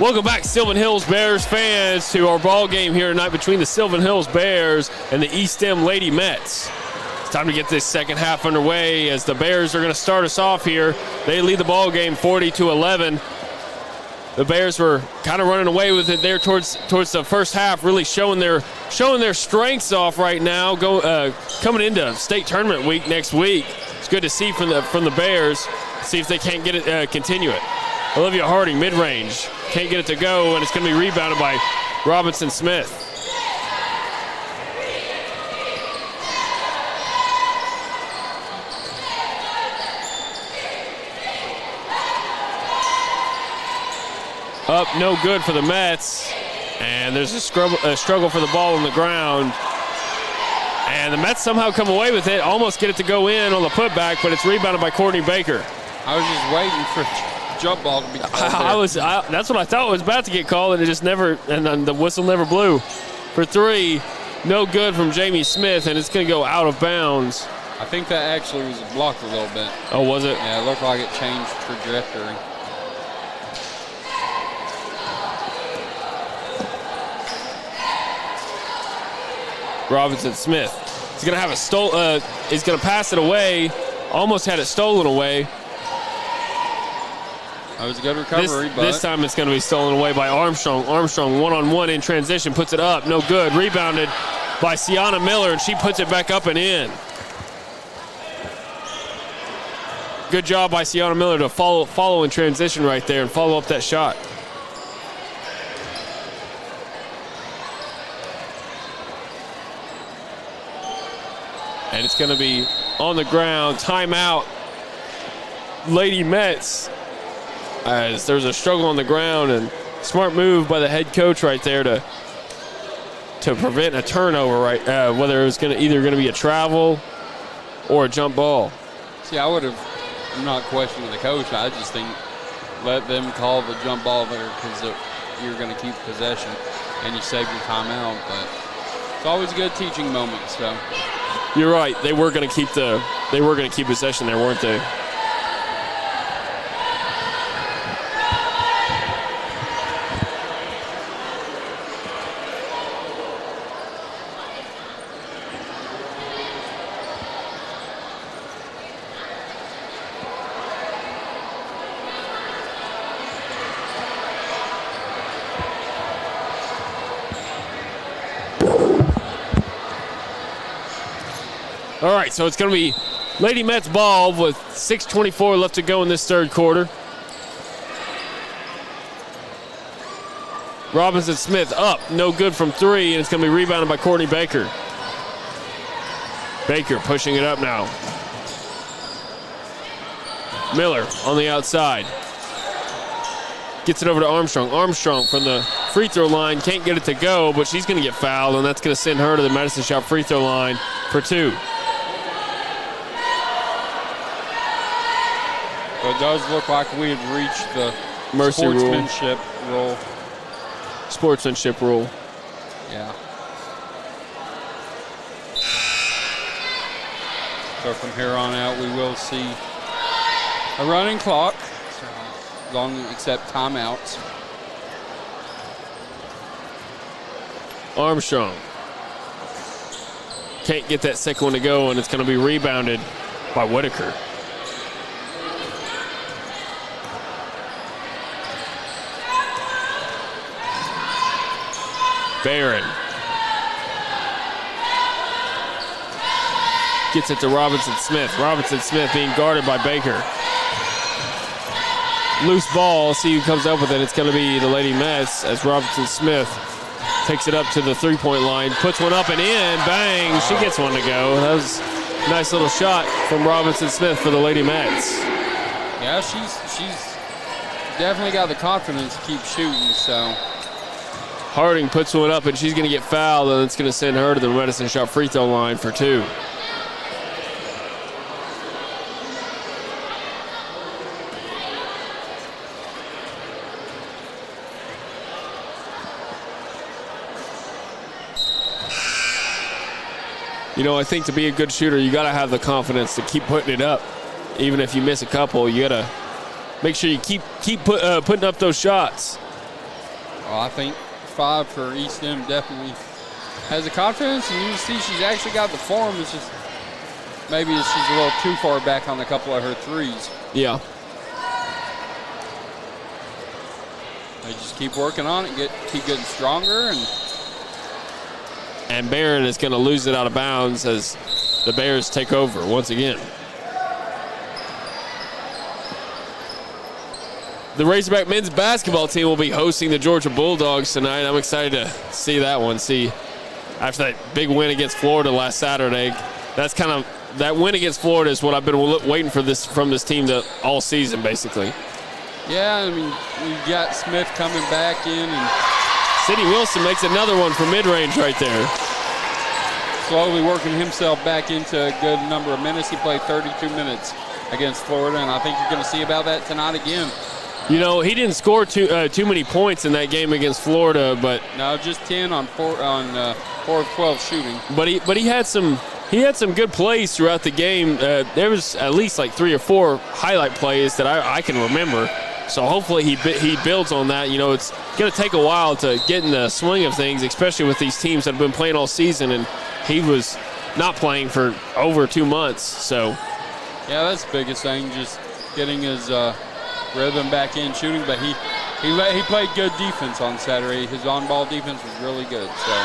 [SPEAKER 2] Welcome back, Sylvan Hills Bears fans, to our ball game here tonight between the Sylvan Hills Bears and the eStem Lady Mets. It's time to get this second half underway as the Bears are going to start us off here. They lead the ball game 40-11. The Bears were kind of running away with it there towards the first half, really showing their strengths off right now. Coming into state tournament week next week, it's good to see from the Bears. See if they can't get it, continue it. Olivia Harding, mid-range, can't get it to go, and it's going to be rebounded by Robinson Smith. Up, no good for the Mets, and there's a struggle for the ball on the ground. And the Mets somehow come away with it, almost get it to go in on the putback, but it's rebounded by Courtney Baker.
[SPEAKER 3] I was just waiting for jump ball to be called.
[SPEAKER 2] That's what I thought was about to get called, and it just never, and then the whistle never blew. For three, no good from Jamie Smith, and it's going to go out of bounds.
[SPEAKER 3] I think that actually was blocked a little bit.
[SPEAKER 2] Oh, was it?
[SPEAKER 3] Yeah, it looked like it changed trajectory.
[SPEAKER 2] Robinson Smith. He's going to have it he's going to pass it away. Almost had it stolen away.
[SPEAKER 3] That was a good recovery, but
[SPEAKER 2] this time it's going to be stolen away by Armstrong. Armstrong one-on-one in transition, puts it up, no good. Rebounded by Sienna Miller, and she puts it back up and in. Good job by Sienna Miller to follow in transition right there and follow up that shot. And it's going to be on the ground, timeout, Lady Mets. As there's a struggle on the ground, and smart move by the head coach right there to prevent a turnover, right? Whether it was either going to be a travel or a jump ball.
[SPEAKER 3] See, I'm not questioning the coach. I just think let them call the jump ball there because you're going to keep possession and you save your timeout. But it's always a good teaching moment. So
[SPEAKER 2] you're right. They were going to keep possession there, weren't they? All right, so it's going to be Lady Mets ball with 6:24 left to go in this third quarter. Robinson Smith up, no good from three, and it's going to be rebounded by Courtney Baker. Baker pushing it up now. Miller on the outside. Gets it over to Armstrong. Armstrong from the free throw line, can't get it to go, but she's going to get fouled, and that's going to send her to the Medicine Shop free throw line for two.
[SPEAKER 3] So it does look like we had reached the
[SPEAKER 2] mercy
[SPEAKER 3] sportsmanship rule.
[SPEAKER 2] Sportsmanship rule.
[SPEAKER 3] Yeah. So from here on out, we will see a running clock, so long except timeouts.
[SPEAKER 2] Armstrong can't get that second one to go, and it's going to be rebounded by Whitaker. Barron gets it to Robinson Smith. Robinson Smith being guarded by Baker. Loose ball, see who comes up with it. It's going to be the Lady Mets as Robinson Smith takes it up to the three-point line, puts one up and in, bang, she gets one to go. That was a nice little shot from Robinson Smith for the Lady Mets.
[SPEAKER 3] Yeah, she's definitely got the confidence to keep shooting, so.
[SPEAKER 2] Harding puts one up, and she's going to get fouled, and it's going to send her to the Medicine Shop free throw line for two. You know, I think to be a good shooter, you got to have the confidence to keep putting it up. Even if you miss a couple, you got to make sure you keep putting up those shots.
[SPEAKER 3] Well, I think 5 for eStem definitely has the confidence, and you can see she's actually got the form. It's just maybe she's a little too far back on a couple of her threes.
[SPEAKER 2] Yeah.
[SPEAKER 3] They just keep working on it, keep getting stronger,
[SPEAKER 2] and Barron is going to lose it out of bounds as the Bears take over once again. The Razorback men's basketball team will be hosting the Georgia Bulldogs tonight. I'm excited to see that one. After that big win against Florida last Saturday, that win against Florida is what I've been waiting for from this team all season, basically.
[SPEAKER 3] Yeah, I mean, we've got Smith coming back in, and
[SPEAKER 2] Sydney Wilson makes another one for mid-range right there.
[SPEAKER 3] slowly working himself back into a good number of minutes. He played 32 minutes against Florida, and I think you're going to see about that tonight again.
[SPEAKER 2] You know, he didn't score too many points in that game against Florida, but
[SPEAKER 3] no, just 10 on 4 of 12 shooting.
[SPEAKER 2] But he had some good plays throughout the game. There was at least like 3 or 4 highlight plays that I can remember. So hopefully he builds on that. You know, it's going to take a while to get in the swing of things, especially with these teams that have been playing all season, and he was not playing for over 2 months. So
[SPEAKER 3] yeah, that's the biggest thing, just getting his rhythm back in shooting. But he played good defense on Saturday. His on-ball defense was really good. So.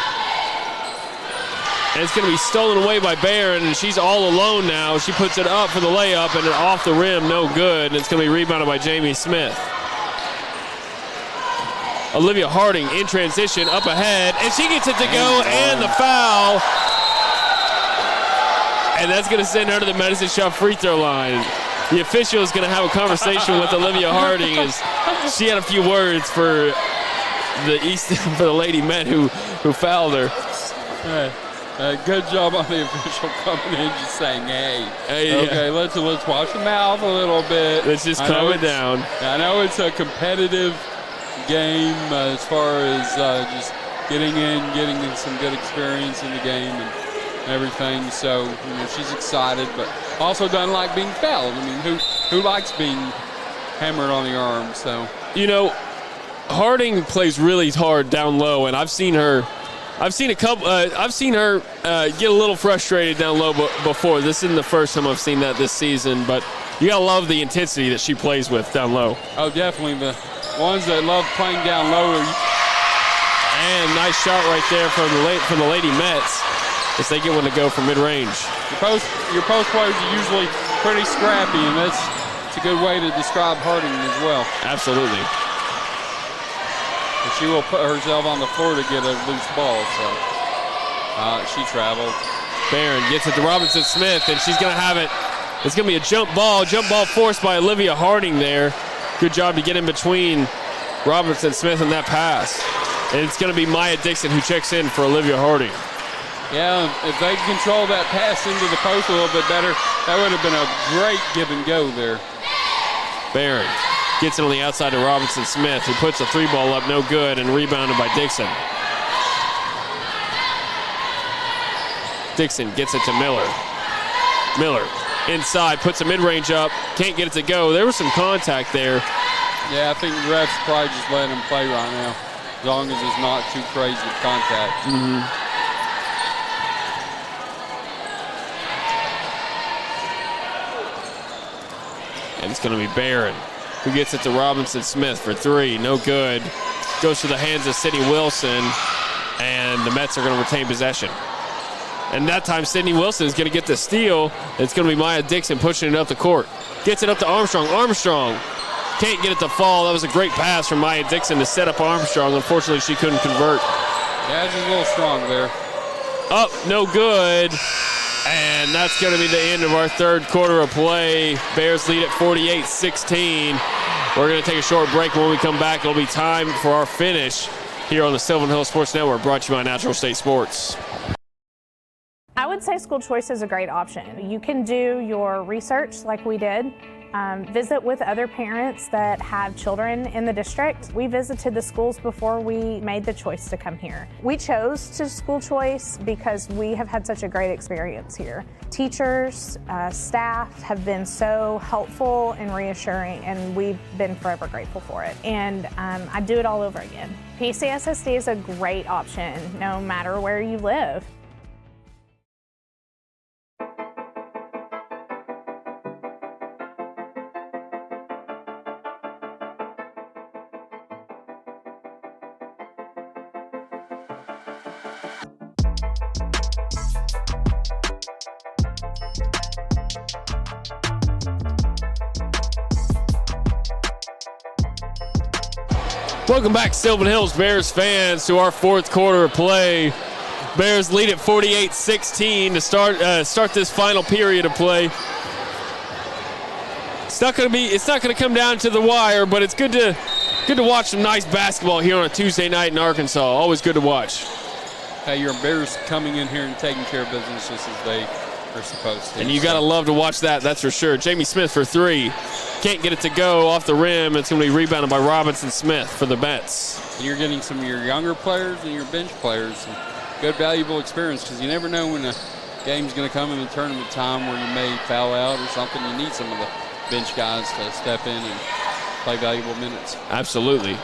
[SPEAKER 2] And it's going to be stolen away by Barron, and she's all alone now. She puts it up for the layup, and off the rim, no good. And it's going to be rebounded by Jamie Smith. Olivia Harding in transition, up ahead, and she gets it to go, and the foul. And that's going to send her to the Medicine Shop free throw line. The official is going to have a conversation with Olivia Harding as she had a few words for the Lady Met who fouled her.
[SPEAKER 3] Good job on the official coming in, just saying, hey, okay, let's wash the mouth a little bit.
[SPEAKER 2] Let's just calm it down.
[SPEAKER 3] I know it's a competitive game as far as just getting some good experience in the game and everything. So she's excited, but also doesn't like being fouled. I mean, who likes being hammered on the arm? So
[SPEAKER 2] Harding plays really hard down low, and I've seen her get a little frustrated down low before. This isn't the first time I've seen that this season, but you gotta love the intensity that she plays with down low.
[SPEAKER 3] Oh, definitely. The ones that love playing down low.
[SPEAKER 2] And nice shot right there from the Lady Mets as they get one to go from mid-range.
[SPEAKER 3] Your post players are usually pretty scrappy, and it's a good way to describe Harding as well.
[SPEAKER 2] Absolutely.
[SPEAKER 3] She will put herself on the floor to get a loose ball, so she traveled.
[SPEAKER 2] Barron gets it to Robinson Smith, and she's going to have it. It's going to be a jump ball forced by Olivia Harding there. Good job to get in between Robinson Smith and that pass. And it's going to be Maya Dixon who checks in for Olivia Harding.
[SPEAKER 3] Yeah, if they control that pass into the post a little bit better, that would have been a great give and go there.
[SPEAKER 2] Barron gets it on the outside to Robinson Smith, who puts a 3-ball up, no good, and rebounded by Dixon. Dixon gets it to Miller. Miller inside, puts a mid-range up, can't get it to go. There was some contact there.
[SPEAKER 3] Yeah, I think the refs probably just letting him play right now, as long as it's not too crazy with contact.
[SPEAKER 2] Mm-hmm. And it's going to be Barron who gets it to Robinson Smith for 3. No good. Goes to the hands of Sydney Wilson, and the Mets are going to retain possession. And that time, Sydney Wilson is going to get the steal. It's going to be Maya Dixon pushing it up the court. Gets it up to Armstrong. Armstrong can't get it to fall. That was a great pass from Maya Dixon to set up Armstrong. Unfortunately, she couldn't convert.
[SPEAKER 3] Yeah, she's a little strong there.
[SPEAKER 2] Up, no good. And that's going to be the end of our third quarter of play. Bears lead at 48-16. We're going to take a short break. When we come back, it'll be time for our finish here on the Sylvan Hills Sports Network, brought to you by Natural State Sports.
[SPEAKER 12] I would say school choice is a great option. You can do your research like we did. Visit with other parents that have children in the district. We visited the schools before we made the choice to come here. We chose to school choice because we have had such a great experience here. Teachers, staff have been so helpful and reassuring, and we've been forever grateful for it. And I'd do it all over again. PCSSD is a great option no matter where you live.
[SPEAKER 2] Welcome back, Sylvan Hills Bears fans, to our fourth quarter of play. Bears lead at 48-16 to start this final period of play. It's not going to come down to the wire, but it's good to watch some nice basketball here on a Tuesday night in Arkansas. Always good to watch.
[SPEAKER 3] hey, your Bears coming in here and taking care of business just as they are supposed to.
[SPEAKER 2] And you got to love to watch that's for sure. Jamie Smith for three. Can't get it to go off the rim. It's going to be rebounded by Robinson Smith for the Mets.
[SPEAKER 3] And you're getting some of your younger players and your bench players some good, valuable experience because you never know when a game's going to come in the tournament time where you may foul out or something. You need some of the bench guys to step in and play valuable minutes.
[SPEAKER 2] Absolutely.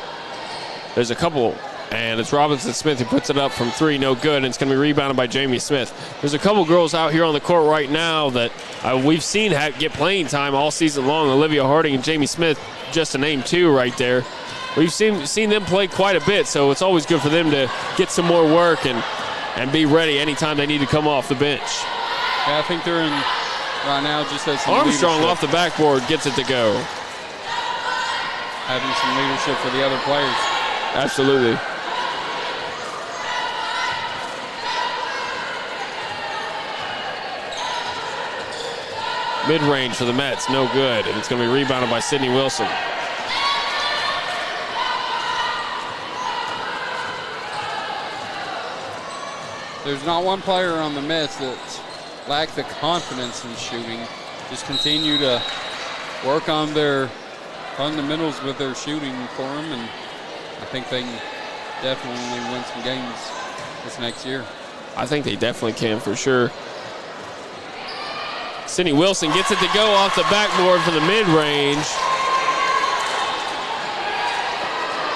[SPEAKER 2] There's a couple, and it's Robinson Smith who puts it up from three, no good, and it's going to be rebounded by Jamie Smith. There's a couple girls out here on the court right now that we've seen get playing time all season long. Olivia Harding and Jamie Smith, just to name two right there. We've seen them play quite a bit, so it's always good for them to get some more work and be ready anytime they need to come off the bench.
[SPEAKER 3] Yeah, I think they're in right now just as some
[SPEAKER 2] Armstrong
[SPEAKER 3] leadership.
[SPEAKER 2] off the backboard gets it to go.
[SPEAKER 3] Having some leadership for the other players.
[SPEAKER 2] Absolutely. Mid-range for the Mets, no good, and it's going to be rebounded by Sydney Wilson.
[SPEAKER 3] There's not one player on the Mets that lack the confidence in shooting. Just continue to work on their fundamentals with their shooting for them, and I think they can definitely win some games this next year.
[SPEAKER 2] I think they definitely can for sure. Sydney Wilson gets it to go off the backboard for the mid-range.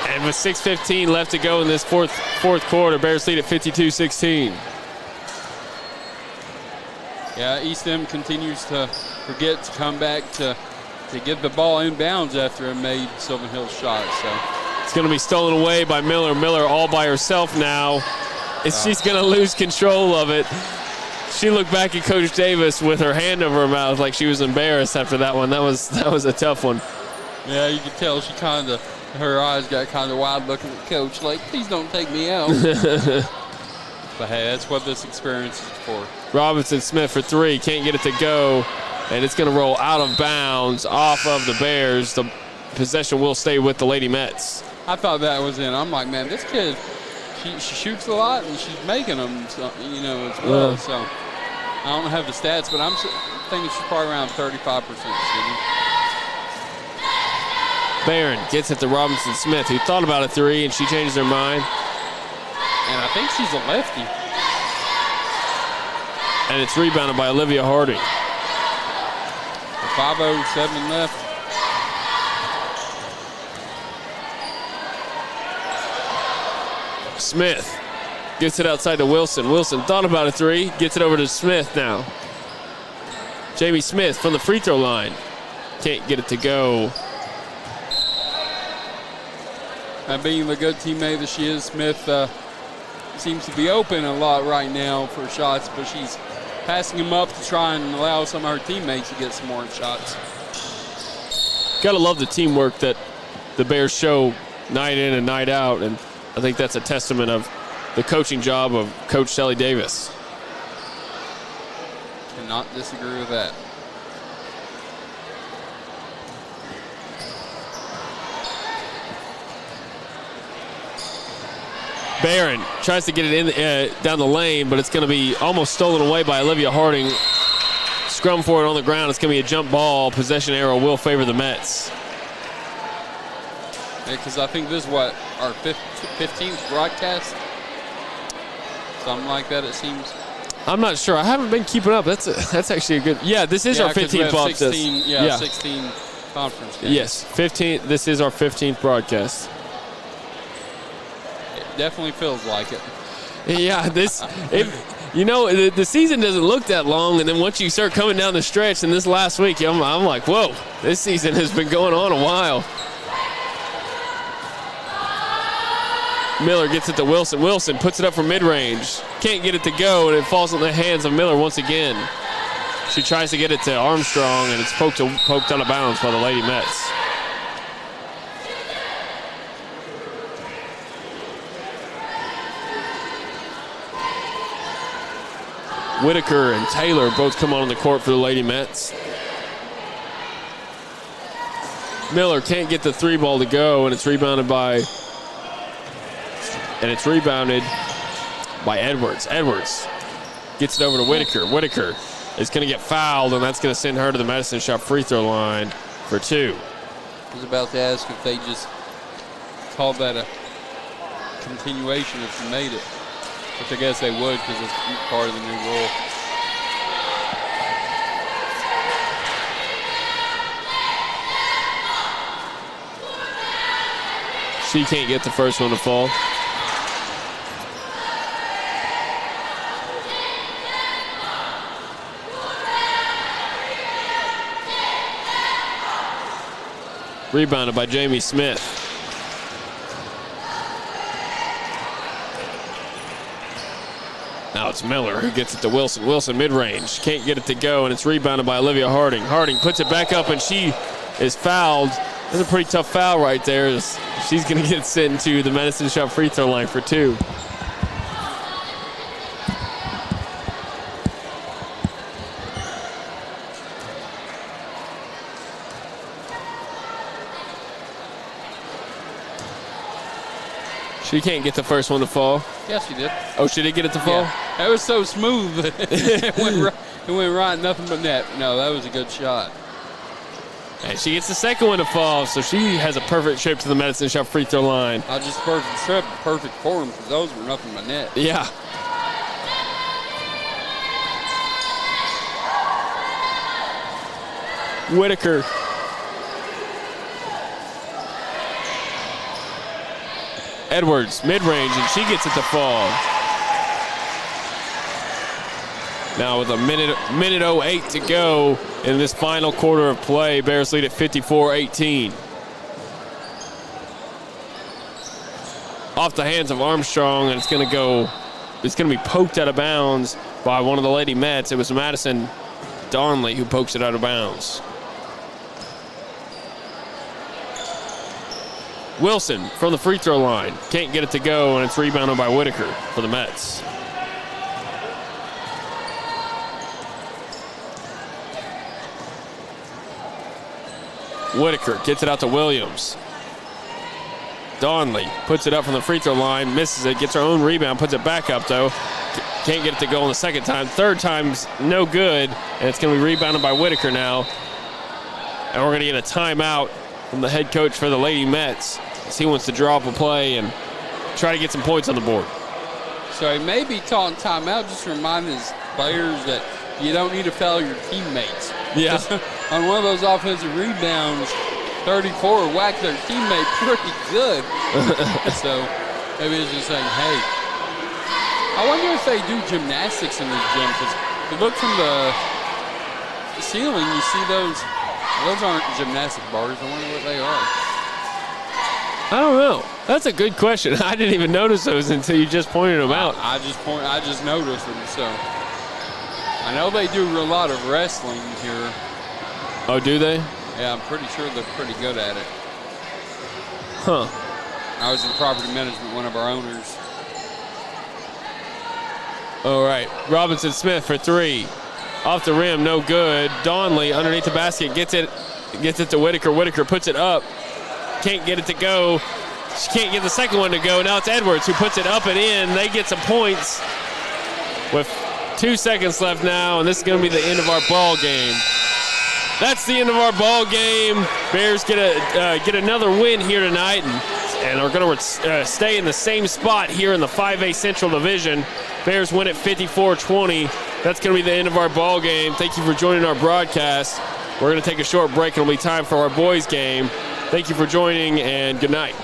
[SPEAKER 2] And with 6:15 left to go in this fourth quarter, Bears lead at 52-16.
[SPEAKER 3] Yeah, eStem continues to forget to come back to get the ball inbounds after it made Sylvan Hills shots. So
[SPEAKER 2] it's going to be stolen away by Miller. Miller all by herself now. She's going to lose control of it. She looked back at Coach Davis with her hand over her mouth like she was embarrassed after that one. That was a tough one.
[SPEAKER 3] Yeah, you could tell she her eyes got kind of wide looking at Coach like, please don't take me out. But hey, that's what this experience is for.
[SPEAKER 2] Robinson Smith for three, can't get it to go, and it's going to roll out of bounds off of the Bears. The possession will stay with the Lady Mets.
[SPEAKER 3] I thought that was in. I'm like, man, this kid, she shoots a lot and she's making them, so, as well. So I don't have the stats, but I'm thinking she's probably around 35% shooting.
[SPEAKER 2] Barron gets it to Robinson Smith, who thought about a three, and she changes her mind.
[SPEAKER 3] And I think she's a lefty.
[SPEAKER 2] And it's rebounded by Olivia Harding.
[SPEAKER 3] 5:07 left.
[SPEAKER 2] Smith gets it outside to Wilson. Wilson thought about a three, gets it over to Smith now. Jamie Smith from the free throw line. Can't get it to go.
[SPEAKER 3] And being the good teammate that she is, Smith seems to be open a lot right now for shots, but she's passing him up to try and allow some of her teammates to get some more shots.
[SPEAKER 2] Gotta love the teamwork that the Bears show night in and night out, and I think that's a testament of the coaching job of Coach Shelly Davis.
[SPEAKER 3] Cannot disagree with that.
[SPEAKER 2] Barron tries to get it in down the lane, but it's going to be almost stolen away by Olivia Harding. Scrum for it on the ground. It's going to be a jump ball. Possession arrow will favor the Mets.
[SPEAKER 3] Yeah, because I think this is what, our 15th broadcast? Something like that, it seems.
[SPEAKER 2] I'm not sure. I haven't been keeping up. That's actually a good. Yeah, this is our 15th broadcast.
[SPEAKER 3] 16 conference games.
[SPEAKER 2] Yes, 15. This is our 15th broadcast.
[SPEAKER 3] It definitely feels like it.
[SPEAKER 2] Yeah, the season doesn't look that long, and then once you start coming down the stretch, and this last week, I'm like, whoa, this season has been going on a while. Miller gets it to Wilson. Wilson puts it up from mid-range. Can't get it to go, and it falls in the hands of Miller once again. She tries to get it to Armstrong, and it's poked out of bounds by the Lady Mets. Whitaker and Taylor both come on the court for the Lady Mets. Miller can't get the three ball to go, and it's rebounded by Edwards. Edwards gets it over to Whitaker. Whitaker is going to get fouled, and that's going to send her to the Medicine Shop free throw line for 2.
[SPEAKER 3] I was about to ask if they just called that a continuation if she made it, which I guess they would because it's part of the new rule.
[SPEAKER 2] She can't get the first one to fall. Rebounded by Jamie Smith. Now it's Miller who gets it to Wilson. Wilson mid-range. Can't get it to go, and it's rebounded by Olivia Harding. Harding puts it back up, and she is fouled. That's a pretty tough foul right there. She's going to get sent to the Medicine Shop free throw line for 2. She can't get the first one to fall.
[SPEAKER 3] Yes, she did.
[SPEAKER 2] Oh, she did get it to fall?
[SPEAKER 3] Yeah. That was so smooth. It went right, nothing but net. No, that was a good shot.
[SPEAKER 2] And she gets the second one to fall, so she has a perfect trip to the Medicine Shop free throw line.
[SPEAKER 3] Not just perfect trip, perfect form, because those were nothing but net.
[SPEAKER 2] Yeah. Whitaker. Edwards, mid-range, and she gets it to fall. Now with a minute 08 to go in this final quarter of play, Bears lead at 54-18. Off the hands of Armstrong, and it's going to be poked out of bounds by one of the Lady Mets. It was Madison Donley who pokes it out of bounds. Wilson from the free throw line. Can't get it to go, and it's rebounded by Whitaker for the Mets. Whitaker gets it out to Williams. Donley puts it up from the free throw line, misses it, gets her own rebound, puts it back up though. Can't get it to go on the second time. Third time's no good, and it's going to be rebounded by Whitaker now. And we're going to get a timeout from the head coach for the Lady Mets as he wants to draw up a play and try to get some points on the board.
[SPEAKER 3] So he may be calling timeout, just reminding his players that you don't need to foul your teammates.
[SPEAKER 2] Yeah.
[SPEAKER 3] On one of those offensive rebounds, 34 whacked their teammate pretty good. So maybe it's just saying, hey, I wonder if they do gymnastics in this gym, because if you look from the ceiling, you see those aren't gymnastic bars. I wonder what they are.
[SPEAKER 2] I don't know. That's a good question. I didn't even notice those until you just pointed them out.
[SPEAKER 3] I just noticed them, so. I know they do a lot of wrestling here.
[SPEAKER 2] Oh, do they?
[SPEAKER 3] Yeah, I'm pretty sure they're pretty good at it.
[SPEAKER 2] Huh.
[SPEAKER 3] I was in property management, one of our owners.
[SPEAKER 2] All right. Robinson Smith for 3. Off the rim, no good. Donley underneath the basket gets it to Whitaker. Whitaker puts it up. Can't get it to go. She can't get the second one to go. Now it's Edwards who puts it up and in. They get some points with 2 seconds left now, and this is going to be the end of our ball game. That's the end of our ball game. Bears get another win here tonight, and are going to stay in the same spot here in the 5A Central Division. Bears win at 54-20. That's going to be the end of our ball game. Thank you for joining our broadcast. We're going to take a short break, and it'll be time for our boys game. Thank you for joining, and good night.